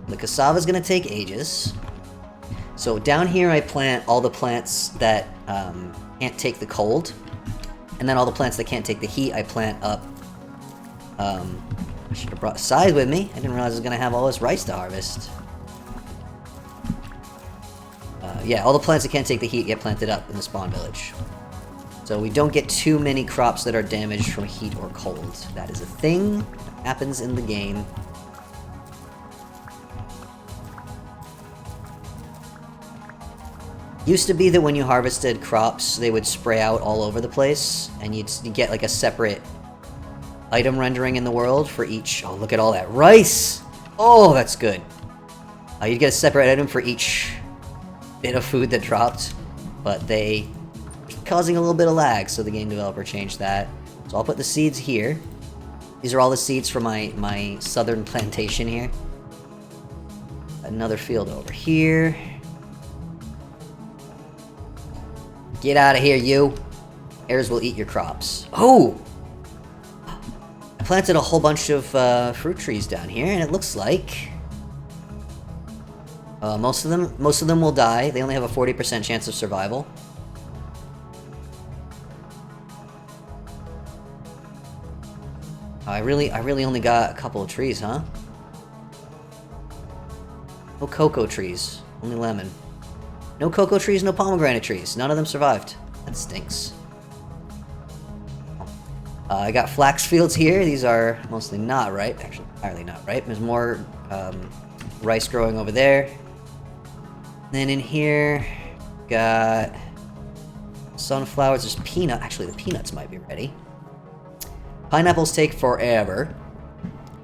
The cassava's gonna take ages. So down here I plant all the plants that can't take the cold. And then all the plants that can't take the heat I plant up. I should have brought a scythe with me. I didn't realize I was gonna have all this rice to harvest. Yeah, all the plants that can't take the heat get planted up in the spawn village. So we don't get too many crops that are damaged from heat or cold. That is a thing that happens in the game. Used to be that when you harvested crops, they would spray out all over the place, and you'd get like a separate item rendering in the world for each... Oh, look at all that rice! Oh, that's good. You'd get a separate item for each bit of food that dropped, but they were causing a little bit of lag, so the game developer changed that. So I'll put the seeds here. These are all the seeds for my southern plantation here. Another field over here. Get out of here, you! Hares will eat your crops. Oh! I planted a whole bunch of fruit trees down here, and it looks like most of them will die. They only have a 40% chance of survival. I really only got a couple of trees, huh? No cocoa trees, only lemon. No cocoa trees, no pomegranate trees. None of them survived. That stinks. I got flax fields here. These are mostly not ripe. Actually, entirely not ripe. There's more rice growing over there. Then in here, got sunflowers. There's peanut. Actually, the peanuts might be ready. Pineapples take forever.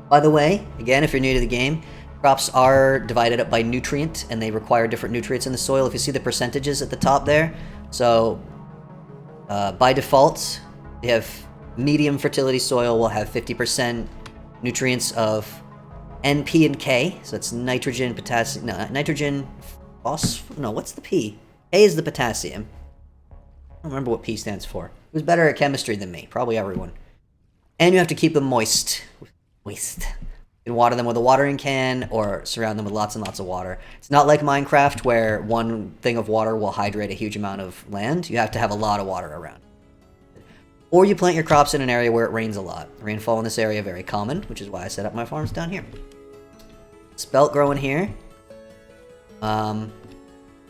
By the way, again, if you're new to the game, crops are divided up by nutrient, and they require different nutrients in the soil. If you see the percentages at the top there, so by default, you have medium fertility soil will have 50% nutrients of N, P, and K. So it's nitrogen, potassium. No, nitrogen, phosphorus. No, what's the P? A is the potassium. I don't remember what P stands for. Who's better at chemistry than me? Probably everyone. And you have to keep them moist. Moist. You can water them with a watering can or surround them with lots and lots of water. It's not like Minecraft where one thing of water will hydrate a huge amount of land. You have to have a lot of water around. Or you plant your crops in an area where it rains a lot. Rainfall in this area is very common, which is why I set up my farms down here. Spelt growing here.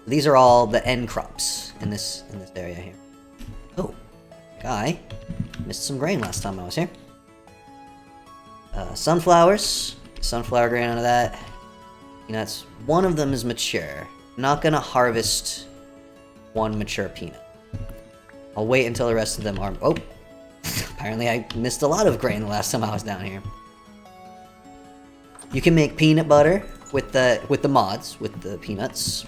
These are all the end crops in this area here. Oh, guy missed some grain last time I was here. Sunflowers. Sunflower grain out of that. Peanuts. One of them is mature. I'm not gonna harvest one mature peanut. I'll wait until the rest of them are... Oh! Apparently I missed a lot of grain the last time I was down here. You can make peanut butter with the mods, with the peanuts.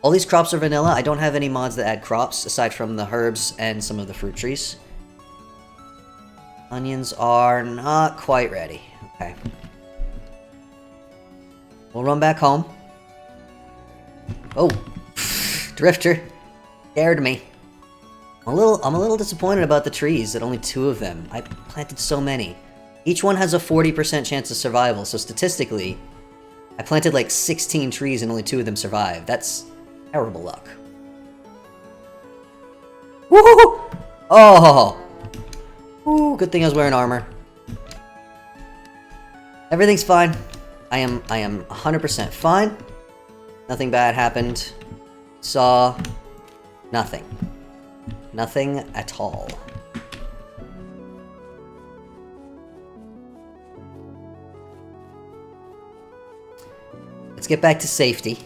All these crops are vanilla. I don't have any mods that add crops, aside from the herbs and some of the fruit trees. Onions are not quite ready. Okay. We'll run back home. Oh! Drifter! Scared me. I'm a little disappointed about the trees, that only 2 of them. I planted so many. Each one has a 40% chance of survival, so statistically, I planted like 16 trees and only 2 of them survived. That's terrible luck. Woohoo! Oh! Ooh, good thing I was wearing armor. Everything's fine. I am 100% fine. Nothing bad happened. Saw nothing. Nothing at all. Let's get back to safety.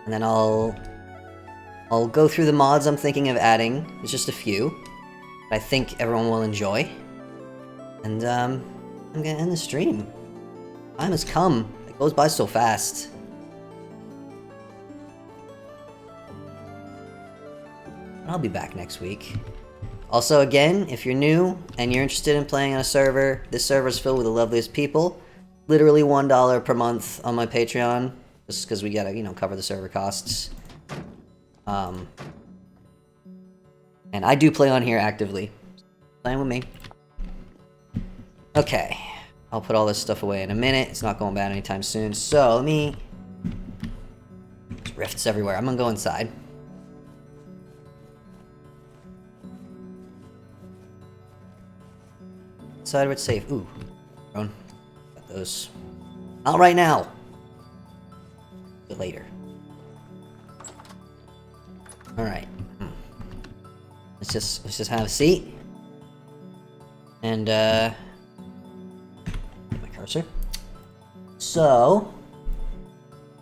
And then I'll go through the mods I'm thinking of adding. There's just a few that I think everyone will enjoy. And I'm gonna end the stream. Time has come. It goes by so fast. I'll be back next week. Also, again, if you're new and you're interested in playing on a server, this server is filled with the loveliest people. Literally $1 per month on my Patreon, just because we gotta, cover the server costs. And I do play on here actively. Playing with me. Okay. I'll put all this stuff away in a minute. It's not going bad anytime soon. So, let me... There's rifts everywhere. I'm gonna go inside. Inside where it's safe. Ooh. Got those. Not right now. But later. Alright. Let's just have a seat. And get my cursor. So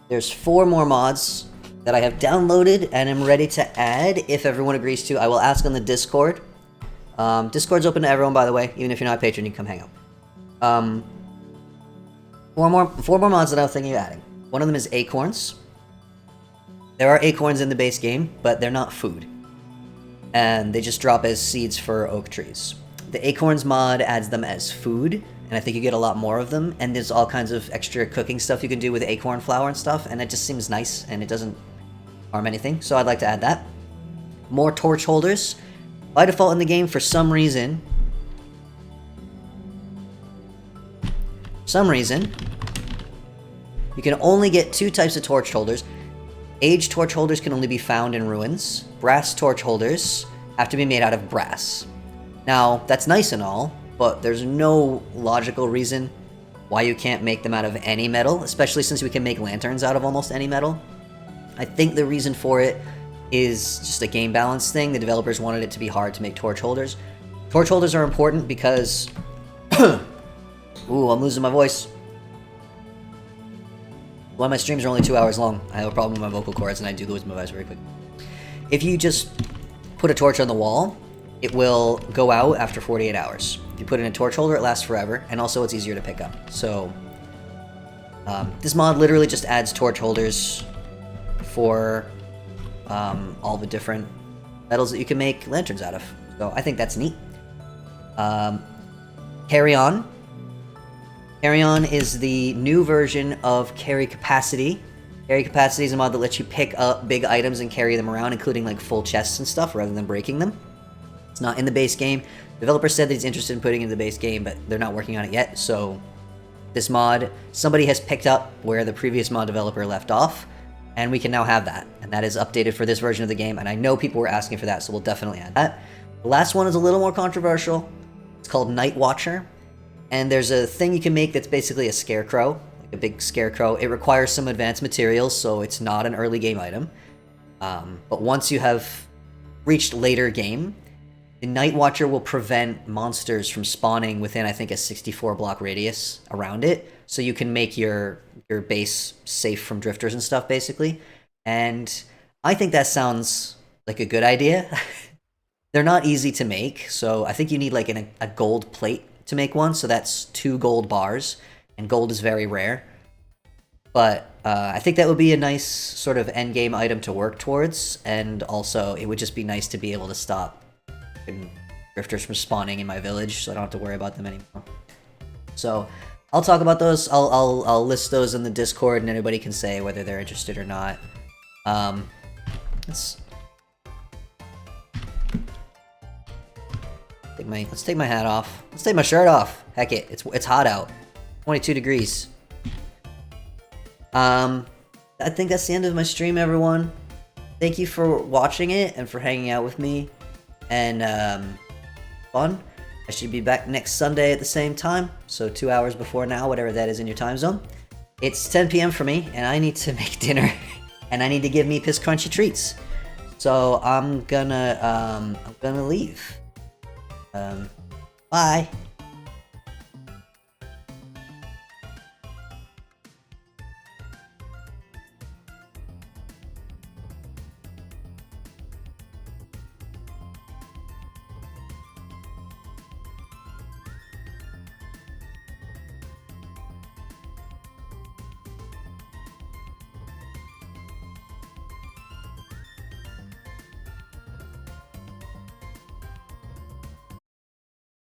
there's 4 more mods that I have downloaded and am ready to add if everyone agrees to. I will ask on the Discord. Discord's open to everyone, by the way. Even if you're not a patron, you can come hang out. 4 more mods that I was thinking of adding. One of them is acorns. There are acorns in the base game, but they're not food. And they just drop as seeds for oak trees. The acorns mod adds them as food, and I think you get a lot more of them. And there's all kinds of extra cooking stuff you can do with acorn flour and stuff, and it just seems nice, and it doesn't harm anything. So I'd like to add that. More torch holders. By default in the game, for some reason, you can only get 2 types of torch holders. Aged torch holders can only be found in ruins. Brass torch holders have to be made out of brass. Now, that's nice and all, but there's no logical reason why you can't make them out of any metal, especially since we can make lanterns out of almost any metal. I think the reason for it is just a game balance thing. The developers wanted it to be hard to make torch holders. Torch holders are important because... Ooh, I'm losing my voice. One of my streams are only 2 hours long. I have a problem with my vocal cords and I do lose my voice very quick. If you just put a torch on the wall, it will go out after 48 hours. If you put it in a torch holder, it lasts forever, and also it's easier to pick up. So, this mod literally just adds torch holders for all the different metals that you can make lanterns out of. So I think that's neat. Carry on. Carry On is the new version of Carry Capacity. Carry Capacity is a mod that lets you pick up big items and carry them around, including like full chests and stuff, rather than breaking them. It's not in the base game. Developer said that he's interested in putting it in the base game, but they're not working on it yet, so this mod, somebody has picked up where the previous mod developer left off, and we can now have that. And that is updated for this version of the game, and I know people were asking for that, so we'll definitely add that. The last one is a little more controversial. It's called Night Watcher, and there's a thing you can make that's basically a scarecrow, like a big scarecrow. It requires some advanced materials, so it's not an early game item. But once you have reached later game, the Night Watcher will prevent monsters from spawning within, I think, a 64 block radius around it, so you can make your base safe from drifters and stuff, basically. And I think that sounds like a good idea. They're not easy to make, so I think you need like a gold plate to make one, so that's 2 gold bars, and gold is very rare. But I think that would be a nice sort of endgame item to work towards, and also it would just be nice to be able to stop drifters from spawning in my village, so I don't have to worry about them anymore. So I'll talk about those. I'll list those in the Discord, and anybody can say whether they're interested or not. Let's take my hat off. Let's take my shirt off. Heck it, it's hot out. 22 degrees. I think that's the end of my stream, everyone. Thank you for watching it and for hanging out with me. And fun. I should be back next Sunday at the same time, so 2 hours before now, whatever that is in your time zone. It's 10 p.m. for me, and I need to make dinner, and I need to give me piss crunchy treats. So I'm gonna leave. Bye.